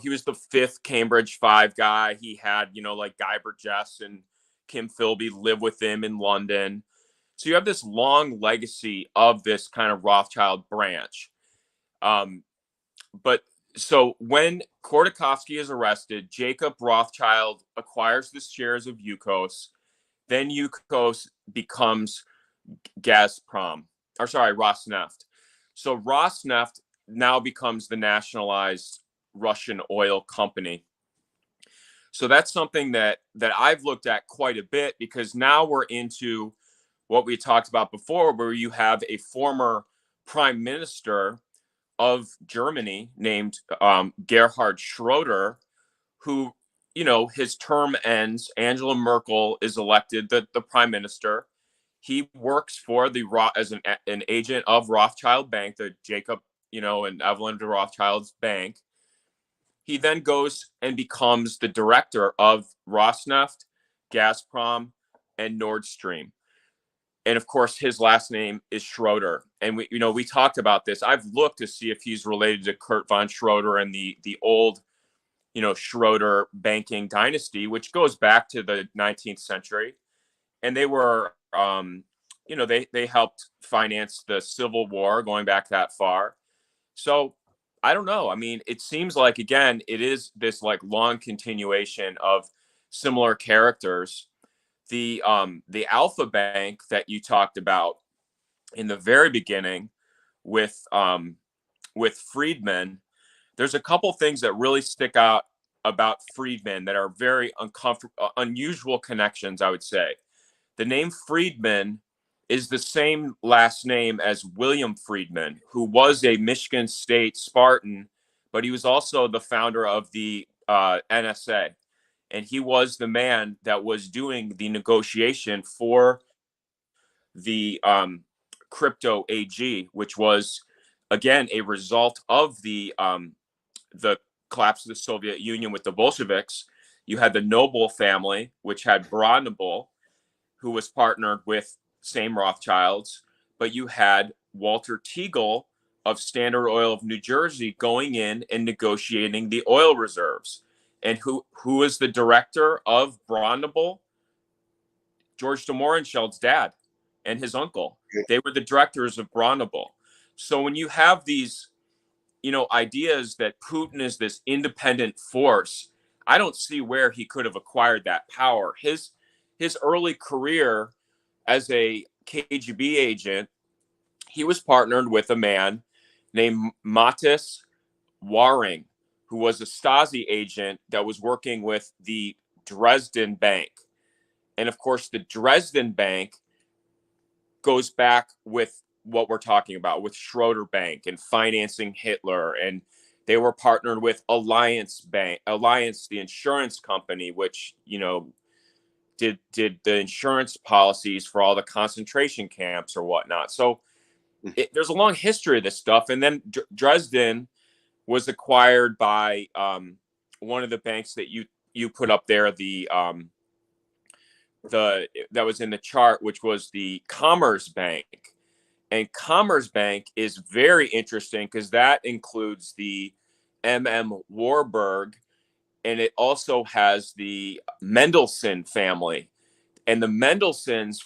S2: was the fifth Cambridge Five guy. He had, like Guy Burgess and Kim Philby live with him in London. So you have this long legacy of this kind of Rothschild branch. But so when Khodorkovsky is arrested, Jacob Rothschild acquires the shares of Yukos. Then Yukos becomes Rosneft. So Rosneft now becomes the nationalized Russian oil company. So that's something that I've looked at quite a bit, because now we're into what we talked about before, where you have a former prime minister of Germany named Gerhard Schroeder, who, his term ends. Angela Merkel is elected the prime minister. He works for as an agent of Rothschild Bank, the Jacob, and Evelyn de Rothschild's bank. He then goes and becomes the director of Rosneft, Gazprom, and Nord Stream. And of course, his last name is Schroeder. And we talked about this. I've looked to see if he's related to Kurt von Schroeder and the old, Schroeder banking dynasty, which goes back to the 19th century. And they were, they helped finance the Civil War going back that far. So I don't know. I mean, it seems like, again, it is this like long continuation of similar characters. The Alpha Bank that you talked about in the very beginning with Friedman, there's a couple things that really stick out about Friedman that are very unusual connections, I would say. The name Friedman is the same last name as William Friedman, who was a Michigan State Spartan, but he was also the founder of the NSA. And he was the man that was doing the negotiation for the crypto AG, which was, again, a result of the collapse of the Soviet Union with the Bolsheviks. You had the Noble family, which had Brandebel, who was partnered with same Rothschilds, but you had Walter Teagle of Standard Oil of New Jersey going in and negotiating the oil reserves. And who is the director of Brandebel? George de Mohrenschild's dad and his uncle. They were the directors of Brandebel. So when you have these, ideas that Putin is this independent force, I don't see where he could have acquired that power. His early career as a KGB agent, he was partnered with a man named Matis Waring, who was a Stasi agent that was working with the Dresden Bank. And of course, the Dresden Bank goes back with what we're talking about with Schroeder Bank and financing Hitler. And they were partnered with Alliance, the insurance company, which, did the insurance policies for all the concentration camps or whatnot. So there's a long history of this stuff. And then Dresden was acquired by one of the banks that you put up there, that was in the chart, which was the Commerce Bank. And Commerce Bank is very interesting because that includes the Warburg, and it also has the Mendelssohn family. And the Mendelssohns,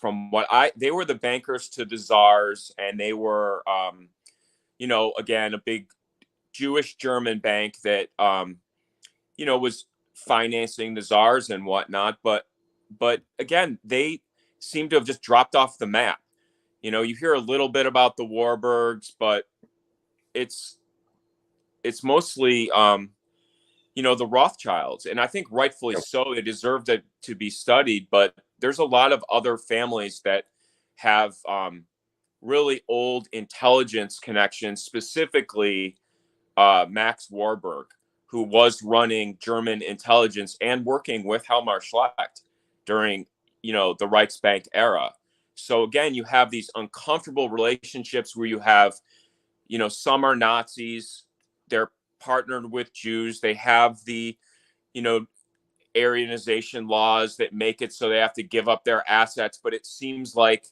S2: they were the bankers to the czars, and they were, again, a big Jewish German bank that, was financing the czars and whatnot. But again, they seem to have just dropped off the map. You hear a little bit about the Warburgs, but it's mostly, the Rothschilds. And I think rightfully so, they deserve to be studied. But there's a lot of other families that have really old intelligence connections, specifically Max Warburg, who was running German intelligence and working with Helmar Schlecht during, the Reichsbank era. So again, you have these uncomfortable relationships where you have, some are Nazis, they're partnered with Jews, they have the, Aryanization laws that make it so they have to give up their assets, but it seems like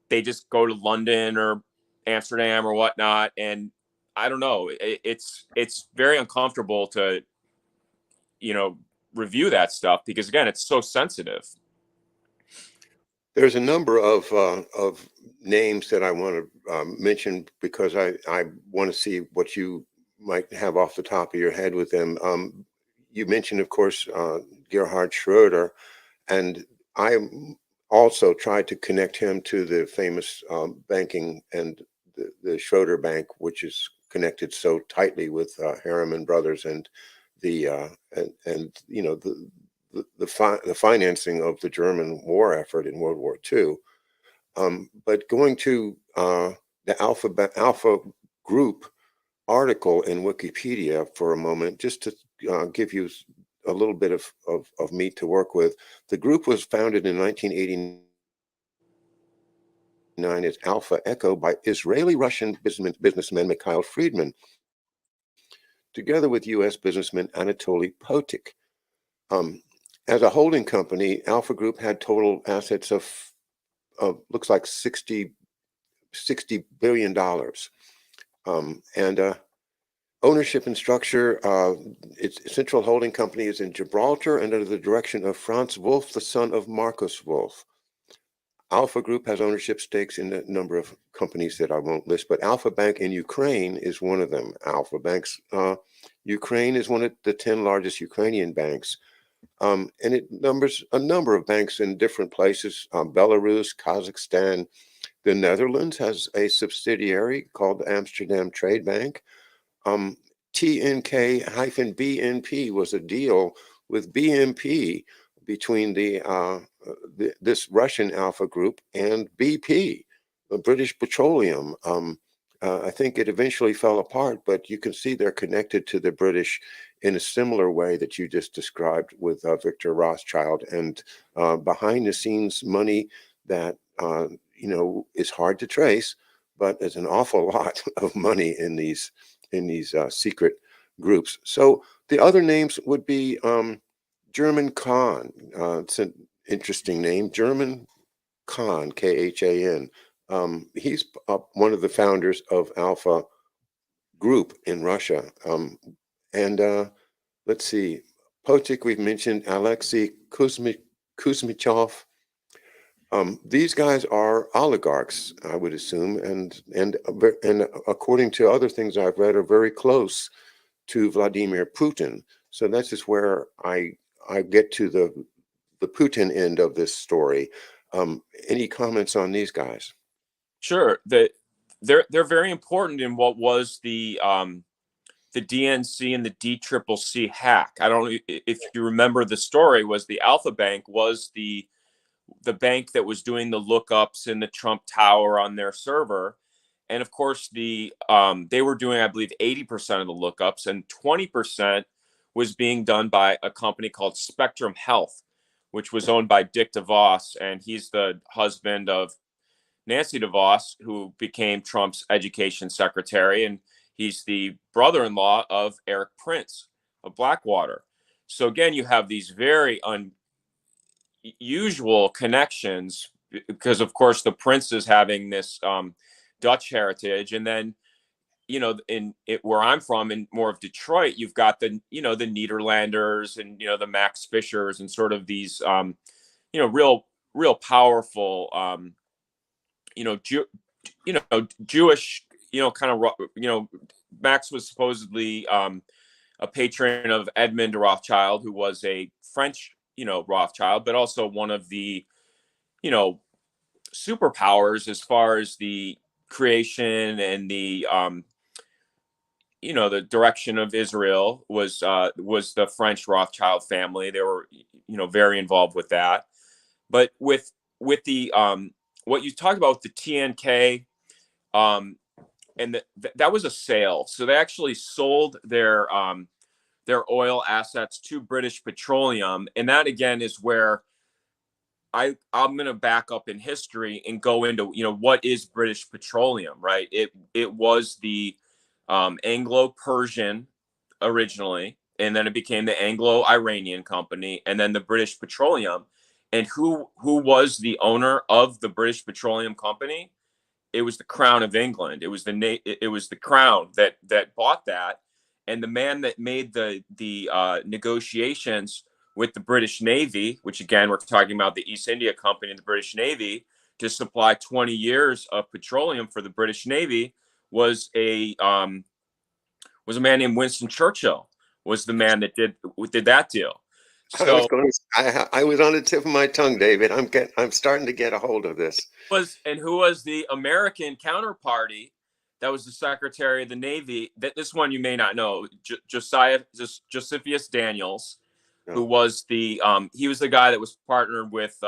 S2: they just go to London or Amsterdam or whatnot. And I don't know, it's very uncomfortable to, review that stuff because, again, it's so sensitive.
S1: There's a number of names that I want to mention because I want to see what you might have off the top of your head with them. You mentioned, of course, Gerhard Schroeder, and I also tried to connect him to the famous banking and the Schroeder Bank, which is connected so tightly with Harriman Brothers and the you know the financing of the German war effort in World War II. But going to the Alpha Group article in Wikipedia for a moment, just to give you a little bit of meat to work with. The group was founded in 1989 as Alpha Echo by Israeli-Russian businessman Mikhail Friedman, together with U.S. businessman Anatoly Potik. As a holding company, Alpha Group had total assets of looks like $60 billion. And ownership and structure, its central holding company is in Gibraltar and under the direction of Franz Wolf, the son of Marcus Wolf. Alpha Group has ownership stakes in a number of companies that I won't list, but Alpha Bank in Ukraine is one of them. Alpha Bank's Ukraine is one of the 10 largest Ukrainian banks. And it numbers a number of banks in different places, Belarus, Kazakhstan. The Netherlands has a subsidiary called the Amsterdam Trade Bank. TNK-BNP was a deal with BNP between this Russian Alpha Group and BP, the British Petroleum. I think it eventually fell apart, but you can see they're connected to the British in a similar way that you just described with Victor Rothschild, and behind the scenes money that is hard to trace, but there's an awful lot of money in these secret groups. So the other names would be German Khan. It's an interesting name, German Khan, Khan. He's one of the founders of Alpha Group in Russia. And let's see, Potik, we've mentioned Alexei Kuzmichov. These guys are oligarchs, I would assume, and according to other things I've read, are very close to Vladimir Putin. So that's just where I get to the Putin end of this story. Any comments on these guys?
S2: Sure. They're very important in what was the DNC and the DCCC hack. I don't know if you remember the story. Was the Alpha Bank was the bank that was doing the lookups in the Trump Tower on their server, and of course they were doing, I believe, 80% of the lookups, and 20% was being done by a company called Spectrum Health, which was owned by Dick DeVos, and he's the husband of Nancy DeVos, who became Trump's education secretary, and he's the brother-in-law of Eric Prince of Blackwater. So again, you have these very unusual connections because, of course, the Prince is having this Dutch heritage, and then where I'm from, in more of Detroit, you've got the Nederlanders and the Max Fischers and sort of these real powerful Jewish, kind of, Max was supposedly a patron of Edmund Rothschild, who was a French, Rothschild, but also one of the, superpowers as far as the creation and the, the direction of Israel was the French Rothschild family. They were, very involved with that. But with the what you talked about, the TNK, and that was a sale. So they actually sold their oil assets to British Petroleum, and that again is where I'm going to back up in history and go into what is British Petroleum, right? It was the Anglo-Persian originally, and then it became the Anglo-Iranian company, and then the British Petroleum. And who was the owner of the British Petroleum Company? It was the Crown of England. It was the Crown that bought that, and the man that made the negotiations with the British Navy, which again we're talking about the East India Company and the British Navy, to supply 20 years of petroleum for the British Navy, was a man named Winston Churchill. Was the man that did that deal. So
S1: I was on the tip of my tongue, David. I'm starting to get a hold of this.
S2: Who was the American counterparty that was the Secretary of the Navy. This one you may not know, Josephus Daniels, who
S1: No.
S2: was he was the guy that was partnered with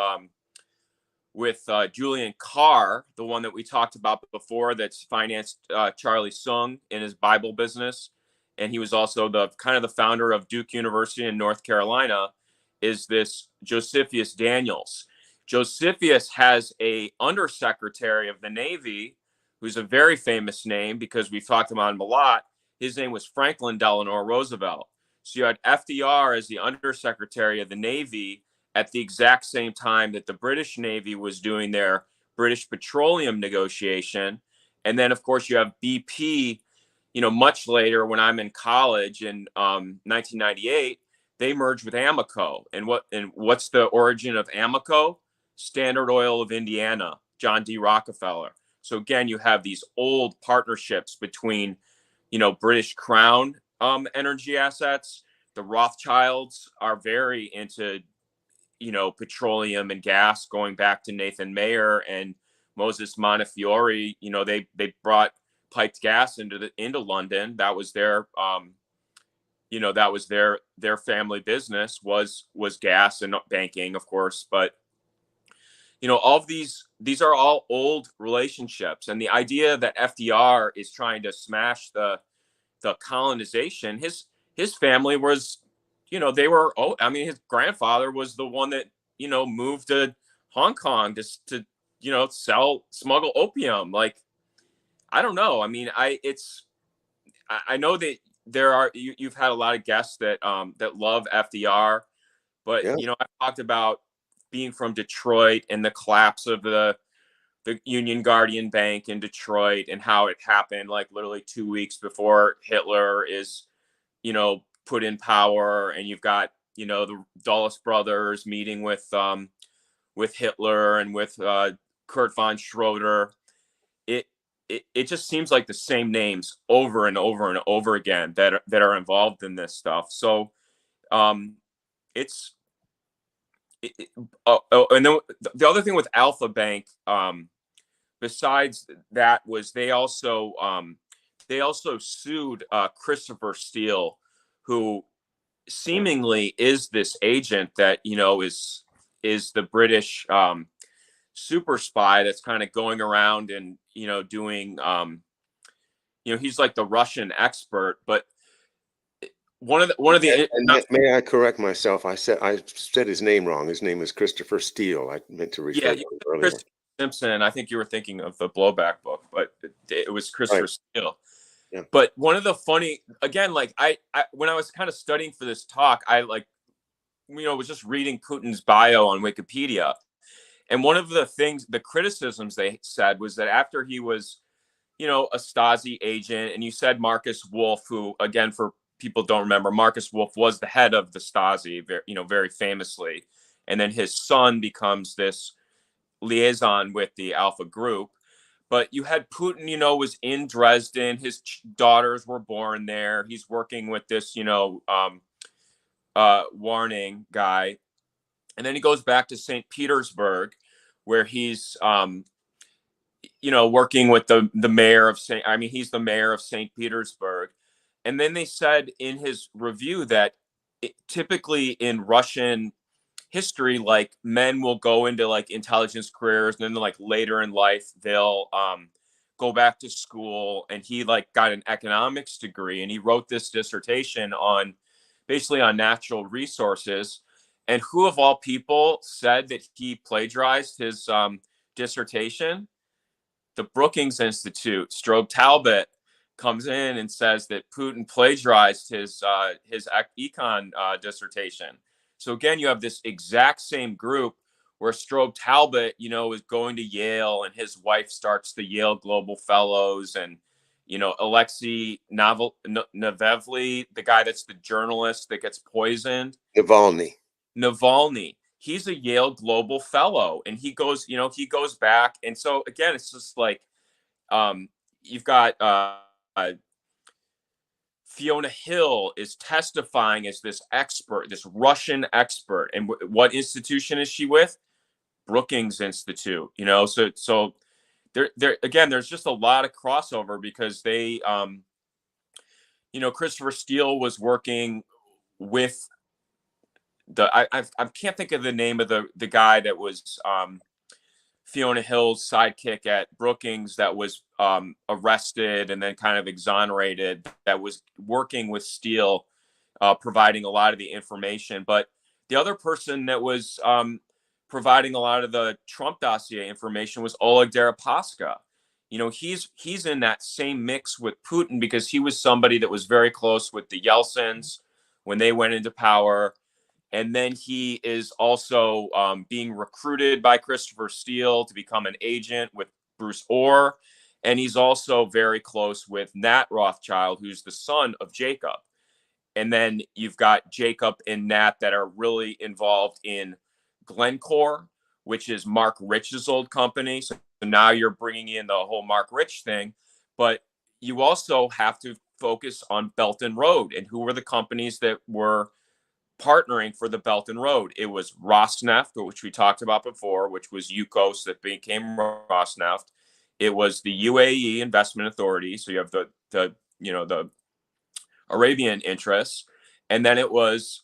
S2: Julian Carr, the one that we talked about before, that's financed Charlie Sung in his Bible business, and he was also the kind of the founder of Duke University in North Carolina. Is this Josephus Daniels? Josephus has a undersecretary of the Navy, who's a very famous name because we've talked about him a lot. His name was Franklin Delano Roosevelt. So you had FDR as the undersecretary of the Navy at the exact same time that the British Navy was doing their British petroleum negotiation. And then, of course, you have BP, much later when I'm in college in 1998, they merged with Amoco. And what's the origin of Amoco? Standard Oil of Indiana, John D. Rockefeller. So again, you have these old partnerships between, British Crown energy assets. The Rothschilds are very into, petroleum and gas, going back to Nathan Mayer and Moses Montefiore. They brought piped gas into London. That was their their family business was gas and banking, of course. But all of these are all old relationships, and the idea that FDR is trying to smash the colonization. His family was, they were. Oh, I mean, his grandfather was the one that moved to Hong Kong to smuggle opium. Like, I don't know. I mean, I know that you've had a lot of guests that love FDR, but
S1: Yeah.
S2: I talked about being from Detroit and the collapse of the Union Guardian Bank in Detroit and how it happened like literally 2 weeks before Hitler is, put in power. And you've got, the Dulles brothers meeting with Hitler and with Kurt von Schroeder. It just seems like the same names over and over and over again that are involved in this stuff. So it's and then the other thing with Alpha Bank, besides that, was they also sued Christopher Steele, who seemingly is this agent that is the British super spy that's kind of going around and doing he's like the Russian expert. But
S1: May I correct myself? I said his name wrong. His name is Christopher Steele. I meant to refer to him earlier.
S2: Chris Simpson. I think you were thinking of the Blowback book, but it was Christopher Steele. Yeah. But one of the funny, again, like I when I was kind of studying for this talk, I was just reading Putin's bio on Wikipedia. And one of the criticisms they said was that after he was, a Stasi agent, and you said Marcus Wolf, who, again, for people don't remember, Marcus Wolf was the head of the Stasi, very famously. And then his son becomes this liaison with the Alpha Group. But you had Putin, was in Dresden. His daughters were born there. He's working with this, Warning guy. And then he goes back to St. Petersburg, where he's, working with the mayor of he's the mayor of St. Petersburg. And then they said in his review that typically in Russian history, like, men will go into like intelligence careers, and then like later in life they'll go back to school. And he like got an economics degree, and he wrote this dissertation on natural resources. And who of all people said that he plagiarized his dissertation? The Brookings Institute. Strobe Talbot comes in and says that Putin plagiarized his econ dissertation. So again, you have this exact same group where Strobe Talbot, is going to Yale, and his wife starts the Yale Global Fellows, and Alexei Navalny, the guy that's the journalist that gets poisoned. Navalny. He's a Yale Global Fellow, and he goes back. And so again, it's just like you've got Fiona Hill is testifying as this expert, this Russian expert. And what institution is she with? Brookings Institute. So there again, there's just a lot of crossover because they, Christopher Steele was working with I can't think of the name of the guy that was Fiona Hill's sidekick at Brookings that was arrested and then kind of exonerated, that was working with Steele, providing a lot of the information. But the other person that was providing a lot of the Trump dossier information was Oleg Deripaska. He's in that same mix with Putin because he was somebody that was very close with the Yeltsins when they went into power. And then he is also being recruited by Christopher Steele to become an agent with Bruce Orr. And he's also very close with Nat Rothschild, who's the son of Jacob. And then you've got Jacob and Nat that are really involved in Glencore, which is Mark Rich's old company. So now you're bringing in the whole Mark Rich thing. But you also have to focus on Belt and Road and who were the companies that were partnering for the Belt and Road. It was Rosneft, which we talked about before, which was Yukos that became Rosneft. It was the UAE Investment Authority. So you have the Arabian interests. And then it was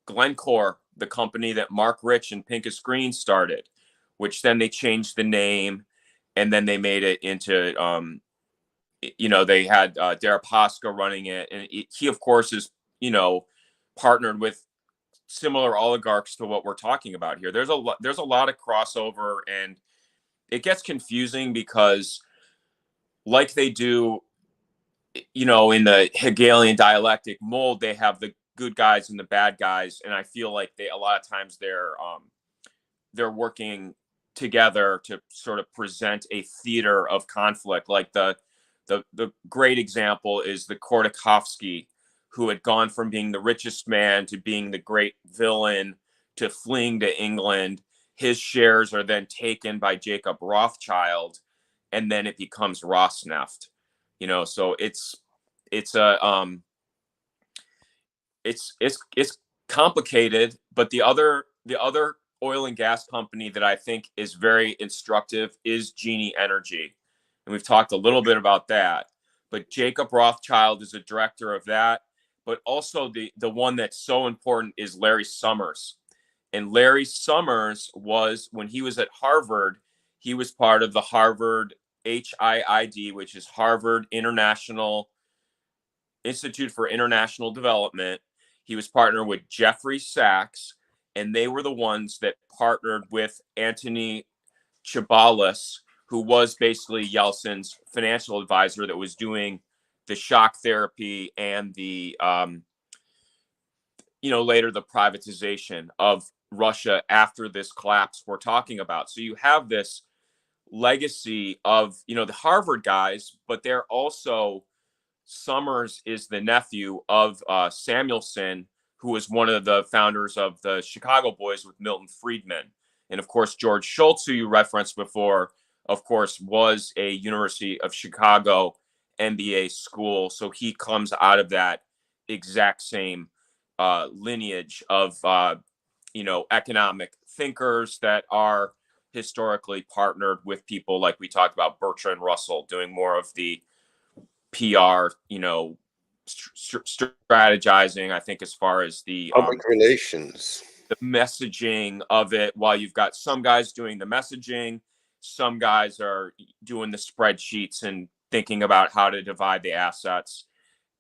S2: Glencore, the company that Mark Rich and Pincus Green started, which then they changed the name and then they made it into, they had Deripaska running it. And he, of course, is, partnered with similar oligarchs to what we're talking about here. There's a lot of crossover, and it gets confusing because, like they do, in the Hegelian dialectic mold, they have the good guys and the bad guys, and I feel like a lot of times they're working together to sort of present a theater of conflict. Like the great example is the Khodorkovsky, who had gone from being the richest man to being the great villain to fleeing to England. His shares are then taken by Jacob Rothschild, and then it becomes Rosneft. So it's complicated. But the other oil and gas company that I think is very instructive is Genie Energy, and we've talked a little bit about that. But Jacob Rothschild is a director of that. But also the one that's so important is Larry Summers. And Larry Summers was, when he was at Harvard, he was part of the Harvard HIID, which is Harvard Institute for International Development. He was partnered with Jeffrey Sachs, and they were the ones that partnered with Anthony Chabalis, who was basically Yeltsin's financial advisor that was doing the shock therapy and the, later the privatization of Russia after this collapse we're talking about. So you have this legacy of, the Harvard guys, but they're also, Summers is the nephew of Samuelson, who was one of the founders of the Chicago Boys with Milton Friedman. And of course, George Shultz, who you referenced before, of course, was a University of Chicago MBA school. So he comes out of that exact same lineage of, economic thinkers that are historically partnered with people like we talked about, Bertrand Russell, doing more of the PR, strategizing, I think, as far as the
S1: public relations,
S2: the messaging of it, while you've got some guys doing the messaging, some guys are doing the spreadsheets and thinking about how to divide the assets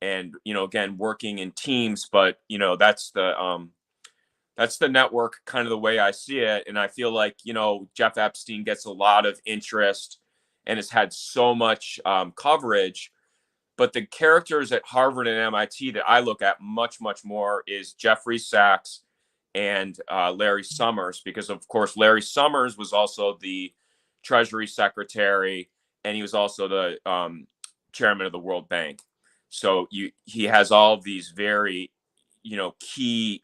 S2: and, again, working in teams. But, that's the network, kind of the way I see it. And I feel like, Jeff Epstein gets a lot of interest and has had so much coverage. But the characters at Harvard and MIT that I look at much, much more is Jeffrey Sachs and Larry Summers, because, of course, Larry Summers was also the Treasury Secretary, and he was also the chairman of the World Bank. So he has all of these very, key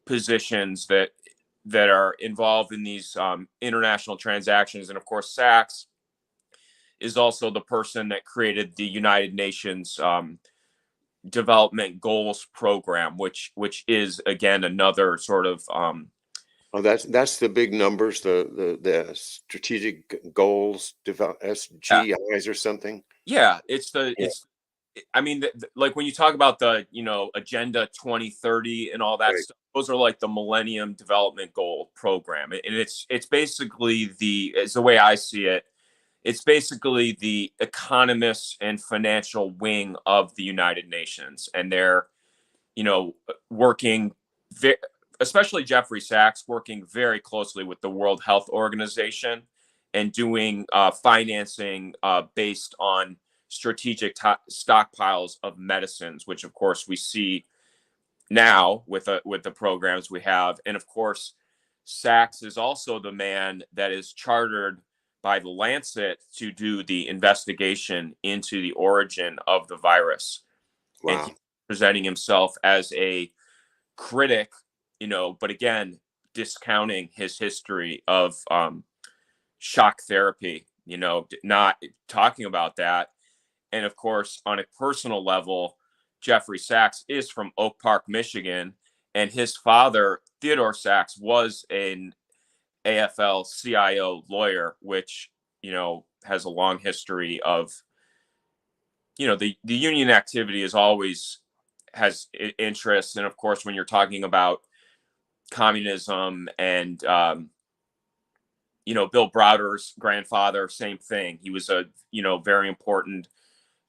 S2: positions that are involved in these international transactions. And of course, Sachs is also the person that created the United Nations Development Goals Program, which is, again, another sort of
S1: Oh, that's the big numbers, the strategic goals, develop
S2: Yeah,
S1: SGIs or something.
S2: yeah,
S1: Yeah,
S2: I mean, like when you talk about the, Agenda 2030 and all that
S1: right.
S2: stuff, those are like the Millennium Development Goal program. And it's basically it's the way I see it, it's basically the economists and financial wing of the United Nations. And they're, working, especially Jeffrey Sachs, working very closely with the World Health Organization and doing financing based on strategic stockpiles of medicines, which of course we see now with the programs we have. And of course, Sachs is also the man that is chartered by the Lancet to do the investigation into the origin of the virus. And
S1: Wow.
S2: he's presenting himself as a critic, but again, discounting his history of shock therapy, not talking about that. And of course, on a personal level, Jeffrey Sachs is from Oak Park, Michigan, and his father, Theodore Sachs, was an AFL CIO lawyer, which, has a long history of, the union activity is always has interests. And of course, when you're talking about communism and, Bill Browder's grandfather, same thing. He was a, very important,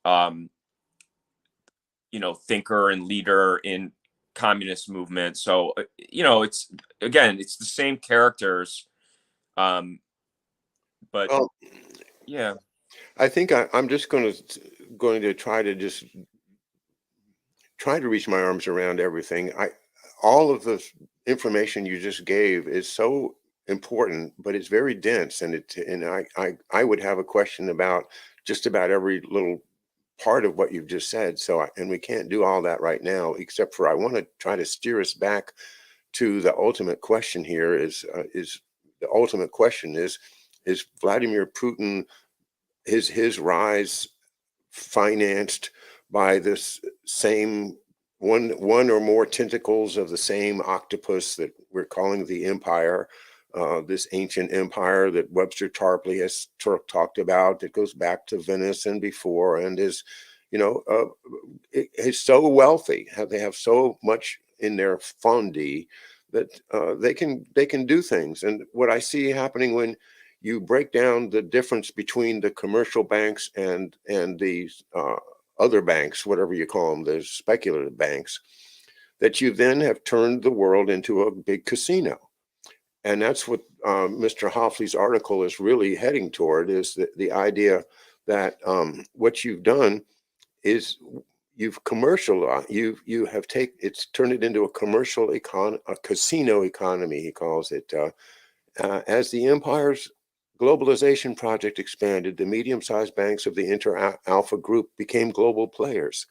S2: um, thinker and leader in communist movement. So, it's again, it's the same characters. Um, but
S1: Well,
S2: yeah,
S1: I think I'm just going to try to just try to reach my arms around everything. All of the information you just gave is so important, but it's very dense, and I would have a question about just about every little part of what you've just said. And we can't do all that right now, except for I want to try to steer us back to the ultimate question here. Is the ultimate question is Vladimir Putin, his rise financed by this same one or more tentacles of the same octopus that we're calling the empire, this ancient empire that Webster Tarpley has talked about, that goes back to Venice and before, and is, is so wealthy. They have so much in their fondue that they can do things. And what I see happening when you break down the difference between the commercial banks and these other banks, whatever you call them, the speculative banks, that you then have turned the world into a big casino. And that's what Mr. Hoffley's article is really heading toward, is the idea that what you've done is you've commercialized, you have it's turned it into a commercial a casino economy, he calls it. As the empire's globalization project expanded, the medium-sized banks of the Inter-Alpha Group became global players,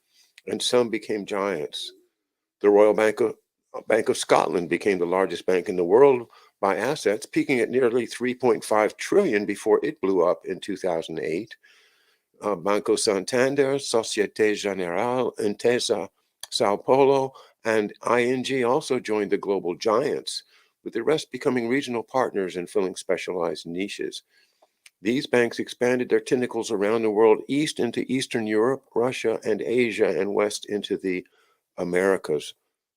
S1: and some became giants. The Royal Bank of Scotland became the largest bank in the world by assets, peaking at nearly 3.5 trillion before it blew up in 2008. Banco Santander, Societe Generale, Intesa Sao Paulo, and ING also joined the global giants, with the rest becoming regional partners and filling specialized niches. These banks expanded their tentacles around the world, east into Eastern Europe, Russia, and Asia, and west into the Americas.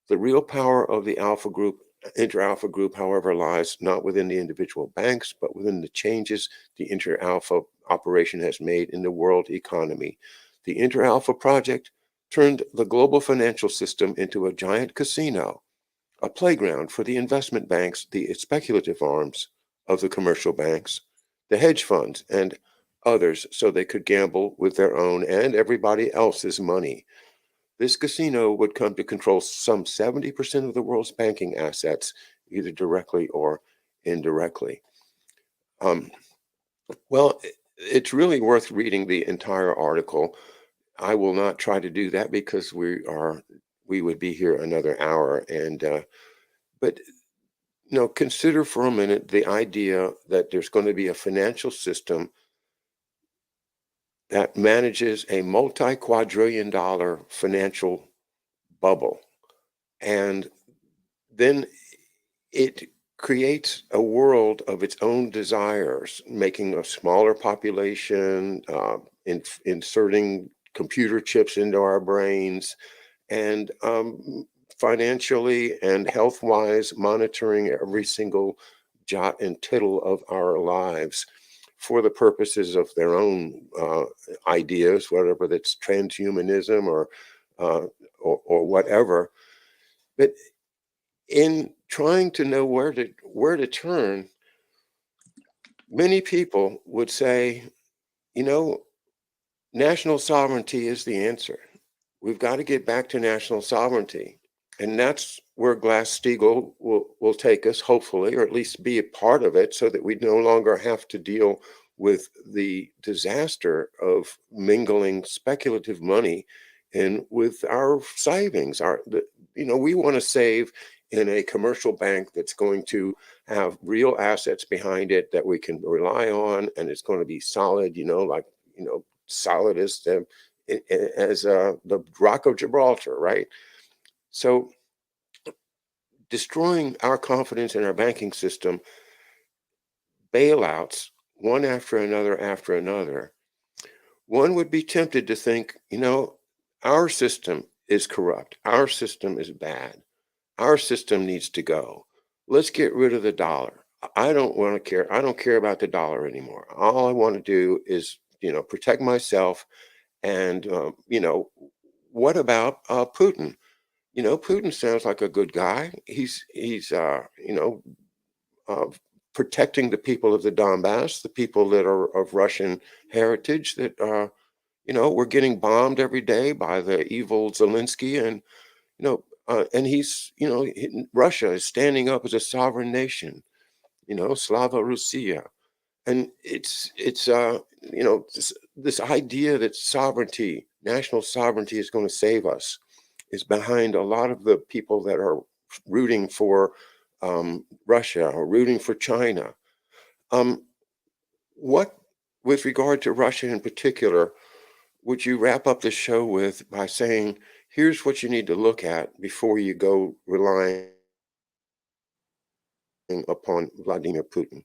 S1: The real power of the Alpha Group, Inter-Alpha Group, however, lies not within the individual banks, but within the changes the Inter-Alpha operation has made in the world economy. The Inter-Alpha project turned the global financial system into a giant casino, a playground for the investment banks, the speculative arms of the commercial banks, the hedge funds, and others, so they could gamble with their own and everybody else's money. This casino would come to control some 70% of the world's banking assets, either directly or indirectly. Um, well, it's really worth reading the entire article. I will not try to do that because we would be here another hour. But consider for a minute the idea that there's going to be a financial system that manages a multi-quadrillion dollar financial bubble. And then it creates a world of its own desires, making a smaller population, inserting computer chips into our brains, and financially and health-wise monitoring every single jot and tittle of our lives for the purposes of their own ideas, whatever that's transhumanism uh, or whatever. But in trying to know where to turn, many people would say, you know, national sovereignty is the answer. We've got to get back to national sovereignty. And that's where Glass-Steagall will take us, hopefully, or at least be a part of it, so that we no longer have to deal with the disaster of mingling speculative money in with our savings. We want to save in a commercial bank that's going to have real assets behind it that we can rely on, and it's going to be solid, solid as the Rock of Gibraltar, right? So destroying our confidence in our banking system, bailouts, one after another, one would be tempted to think, our system is corrupt. Our system is bad. Our system needs to go. Let's get rid of the dollar. I don't want to care. I don't care about the dollar anymore. All I want to do is, protect myself. And, what about Putin? Putin sounds like a good guy. He's uh, protecting the people of the Donbass, the people that are of Russian heritage that we're getting bombed every day by the evil Zelensky, and Russia is standing up as a sovereign nation. Slava Russia, and this idea that sovereignty, national sovereignty, is going to save us is behind a lot of the people that are rooting for Russia or rooting for China. Um, what, with regard to Russia in particular, would you wrap up the show with by saying, here's what you need to look at before you go relying upon Vladimir Putin?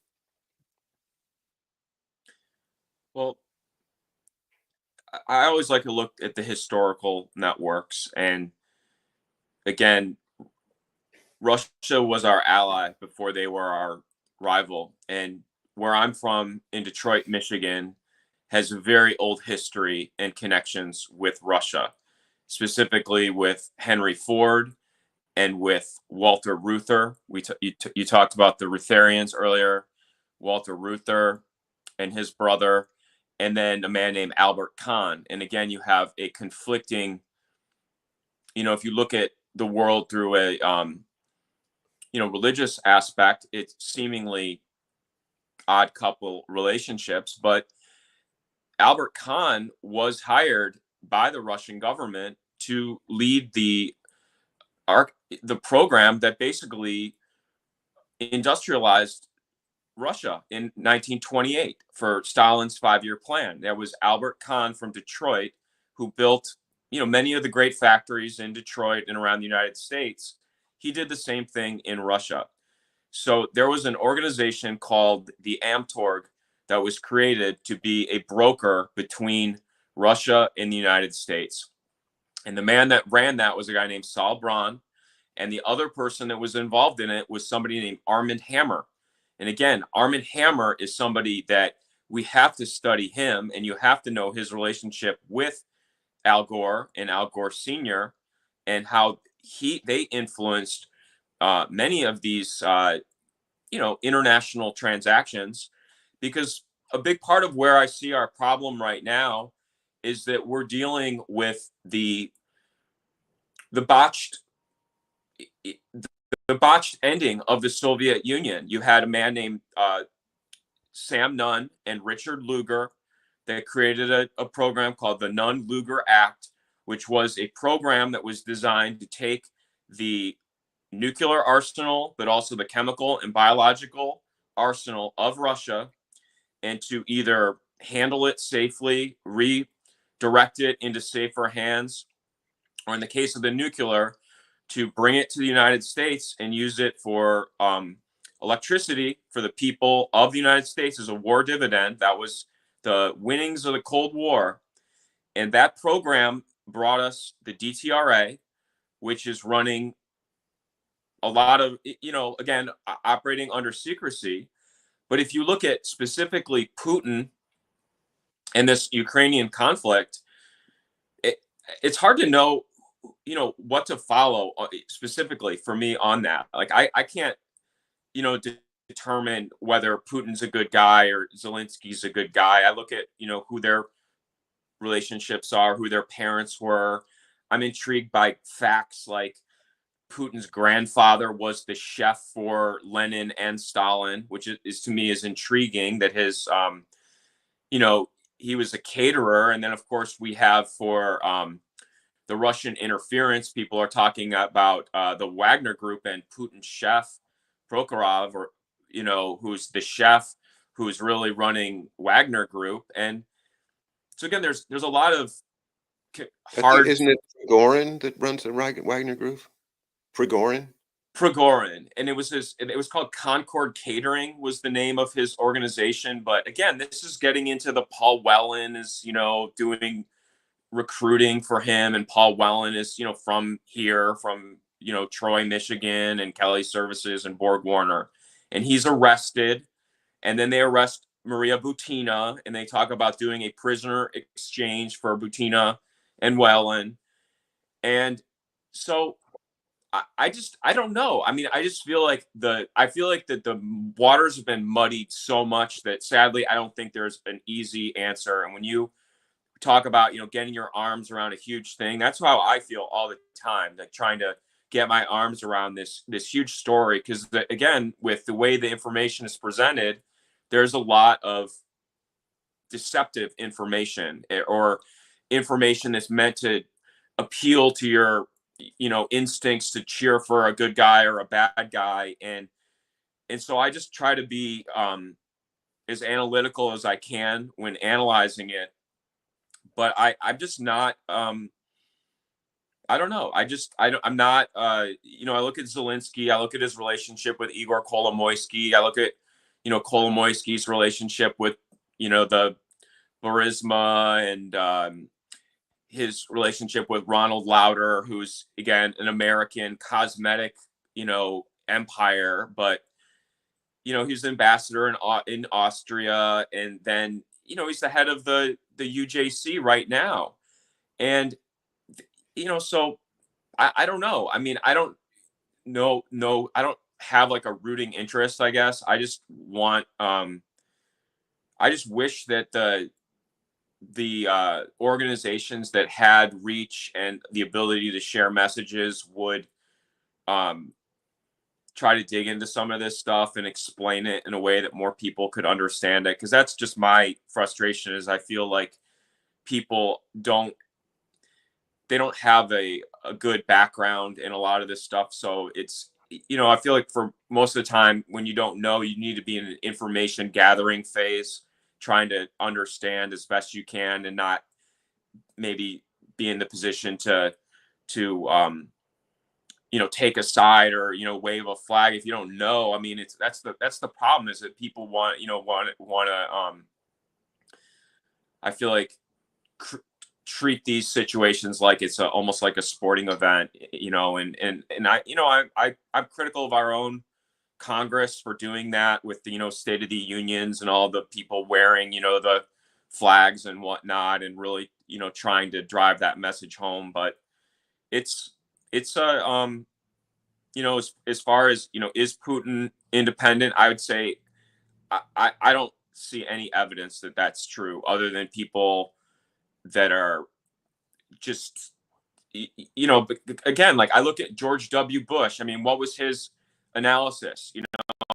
S2: Well, I always like to look at the historical networks. And again, Russia was our ally before they were our rival. And where I'm from in Detroit, Michigan, has a very old history and connections with Russia, specifically with Henry Ford and with Walter Reuther. You talked about the Rutherians earlier, Walter Reuther and his brother, and then a man named Albert Kahn. And again, you have a conflicting, if you look at the world through a, religious aspect, it's seemingly odd couple relationships. But Albert Kahn was hired by the Russian government to lead the program that basically industrialized Russia in 1928 for Stalin's 5-year plan. There was Albert Kahn from Detroit who built, many of the great factories in Detroit and around the United States. He did the same thing in Russia. So there was an organization called the Amtorg that was created to be a broker between Russia and the United States. And the man that ran that was a guy named Saul Braun. And the other person that was involved in it was somebody named Armand Hammer. And again, Armand Hammer is somebody that we have to study him, and you have to know his relationship with Al Gore and Al Gore Sr. and how they influenced many of these international transactions. Because a big part of where I see our problem right now is that we're dealing with the botched the botched ending of the Soviet Union. You had a man named Sam Nunn and Richard Lugar that created a program called the Nunn-Lugar Act, which was a program that was designed to take the nuclear arsenal, but also the chemical and biological arsenal of Russia, and to either handle it safely, redirect it into safer hands, or in the case of the nuclear, to bring it to the United States and use it for electricity for the people of the United States is a war dividend. That was the winnings of the Cold War. And that program brought us the DTRA, which is running a lot of, again, operating under secrecy. But if you look at specifically Putin and this Ukrainian conflict, it's hard to know, what to follow specifically for me on that. Like, I can't, determine whether Putin's a good guy or Zelensky's a good guy. I look at, who their relationships are, who their parents were. I'm intrigued by facts like Putin's grandfather was the chef for Lenin and Stalin, which is to me is intriguing that his, he was a caterer. And then, of course, we have for the Russian interference, people are talking about the Wagner Group and Putin's chef, Prokhorov, or, who's the chef who's really running Wagner Group. And so, again, there's a lot of hard.
S1: Isn't it Gorin that runs the Wagner Group? Prigorin?
S2: Prigorin, and it was called Concord Catering was the name of his organization. But again, this is getting into the Paul Whelan is, doing recruiting for him, and Paul Whelan is, from here, from, Troy, Michigan, and Kelly Services and Borg Warner. And he's arrested, and then they arrest Maria Butina, and they talk about doing a prisoner exchange for Butina and Whelan. And so I don't know. I mean, I just feel like that the waters have been muddied so much that sadly, I don't think there's an easy answer. And when you talk about, getting your arms around a huge thing, that's how I feel all the time, like trying to get my arms around this huge story. Because again, with the way the information is presented, there's a lot of deceptive information or information that's meant to appeal to your instincts to cheer for a good guy or a bad guy. And so I just try to be as analytical as I can when analyzing it. But I'm just not I don't know. I'm not I look at Zelensky, I look at his relationship with Igor Kolomoisky, I look at Kolomoisky's relationship with the Burisma, and his relationship with Ronald Lauder, who's again an American cosmetic, empire, but he's the ambassador in Austria, and then he's the head of the UJC right now, and so I don't know. I mean, I don't know. No, I don't have like a rooting interest. I guess I just want. I just wish that the organizations that had reach and the ability to share messages would try to dig into some of this stuff and explain it in a way that more people could understand it. Because that's just my frustration, is I feel like people don't have a good background in a lot of this stuff. So it's, I feel like for most of the time when you don't know, you need to be in an information gathering phase, trying to understand as best you can, and not maybe be in the position to take a side or wave a flag if you don't know. I mean, that's the problem, is that people want to I feel like treat these situations like it's almost like a sporting event, and I'm critical of our own Congress for doing that with the State of the Unions and all the people wearing the flags and whatnot, and really trying to drive that message home. But it's as far as is Putin independent, I would say I don't see any evidence that that's true, other than people that are just again, like I look at George W. Bush. I mean, what was his analysis?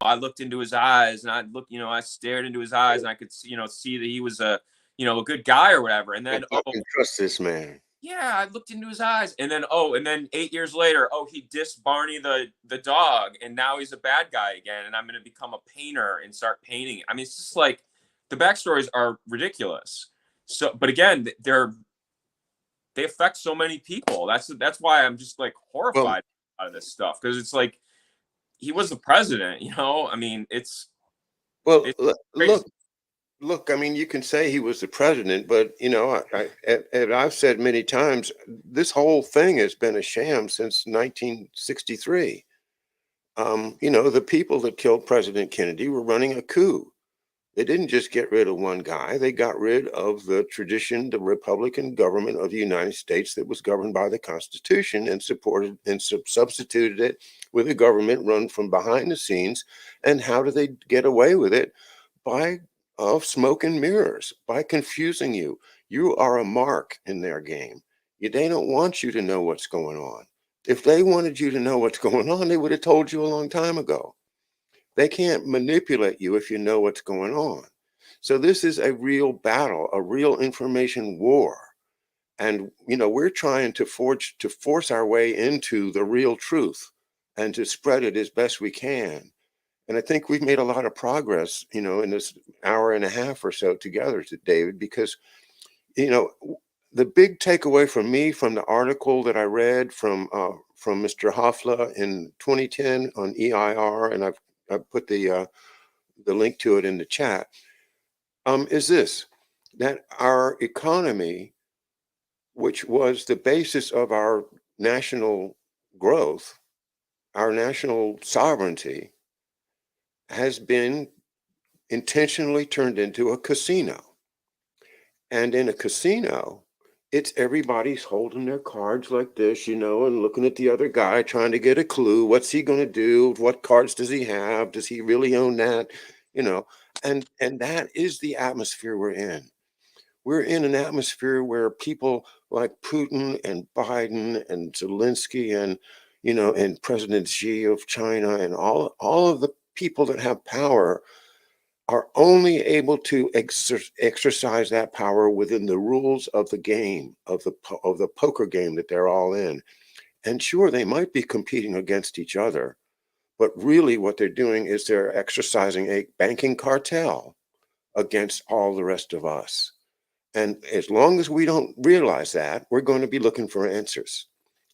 S2: I looked into his eyes, and I stared into his eyes, and I could see that he was a good guy or whatever. And then
S1: I can trust this man.
S2: Yeah, I looked into his eyes, and then 8 years later, he dissed Barney the dog, and now he's a bad guy again, and I'm going to become a painter and start painting. I mean, it's just like the backstories are ridiculous. So, but again, they affect so many people. That's why I'm just like horrified out of this stuff, because it's like he was the president. You know, I mean, it's
S1: Well,
S2: it's crazy.
S1: look. I mean, you can say he was the president, but you know, and I've said many times, this whole thing has been a sham since 1963. You know, the people that killed President Kennedy were running a coup. They didn't just get rid of one guy, they got rid of the tradition, the Republican government of the United States that was governed by the Constitution, and supported and substituted it with a government run from behind the scenes. And how do they get away with it? By smoke and mirrors, by confusing you. You are a mark in their game. They don't want you to know what's going on. If they wanted you to know what's going on, they would have told you a long time ago. They can't manipulate you if you know what's going on. So this is a real battle, a real information war. And you know, we're trying to force our way into the real truth and to spread it as best we can. And I think we've made a lot of progress, you know, in this hour and a half or so together, to David, because you know, the big takeaway from me from the article that I read from Mr. Hoffler in 2010 on EIR, and I've put the link to it in the chat, is this: that our economy, which was the basis of our national growth, our national sovereignty, has been intentionally turned into a casino. And in a casino, it's everybody's holding their cards like this, you know, and looking at the other guy, trying to get a clue. What's he going to do? What cards does he have? Does he really own that? You know, and that is the atmosphere we're in. We're in an atmosphere where people like Putin and Biden and Zelensky and, you know, and President Xi of China and all of the people that have power are only able to exercise that power within the rules of the game, of the poker game that they're all in. And sure, they might be competing against each other, but really what they're doing is they're exercising a banking cartel against all the rest of us. And as long as we don't realize that, we're going to be looking for answers.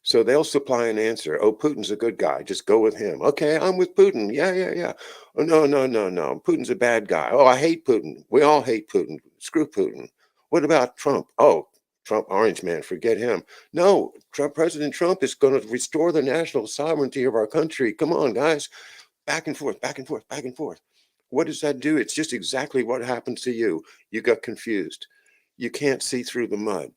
S1: So they'll supply an answer. Oh, Putin's a good guy. Just go with him. Okay, I'm with Putin. Yeah, yeah, yeah. Oh, no, no, no, no. Putin's a bad guy. Oh, I hate Putin. We all hate Putin. Screw Putin. What about Trump? Oh, Trump, orange man, forget him. No, President Trump is going to restore the national sovereignty of our country. Come on, guys. Back and forth, back and forth, back and forth. What does that do? It's just exactly what happened to you. You got confused. You can't see through the mud.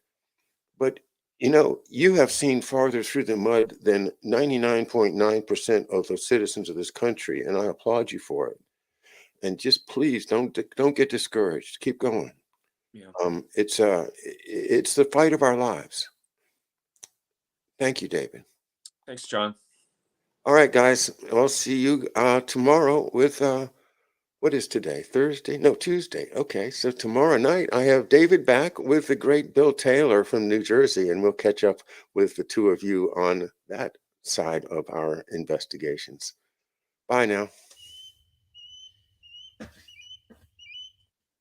S1: But you know, you have seen farther through the mud than 99.9% of the citizens of this country, and I applaud you for it. And just please don't get discouraged. Keep going.
S2: Yeah.
S1: It's the fight of our lives. Thank you, David.
S2: Thanks, John.
S1: All right, guys. I'll see you tomorrow with what is today? Thursday? No, Tuesday. Okay, so tomorrow night I have David back with the great Bill Taylor from New Jersey, and we'll catch up with the two of you on that side of our investigations. Bye now.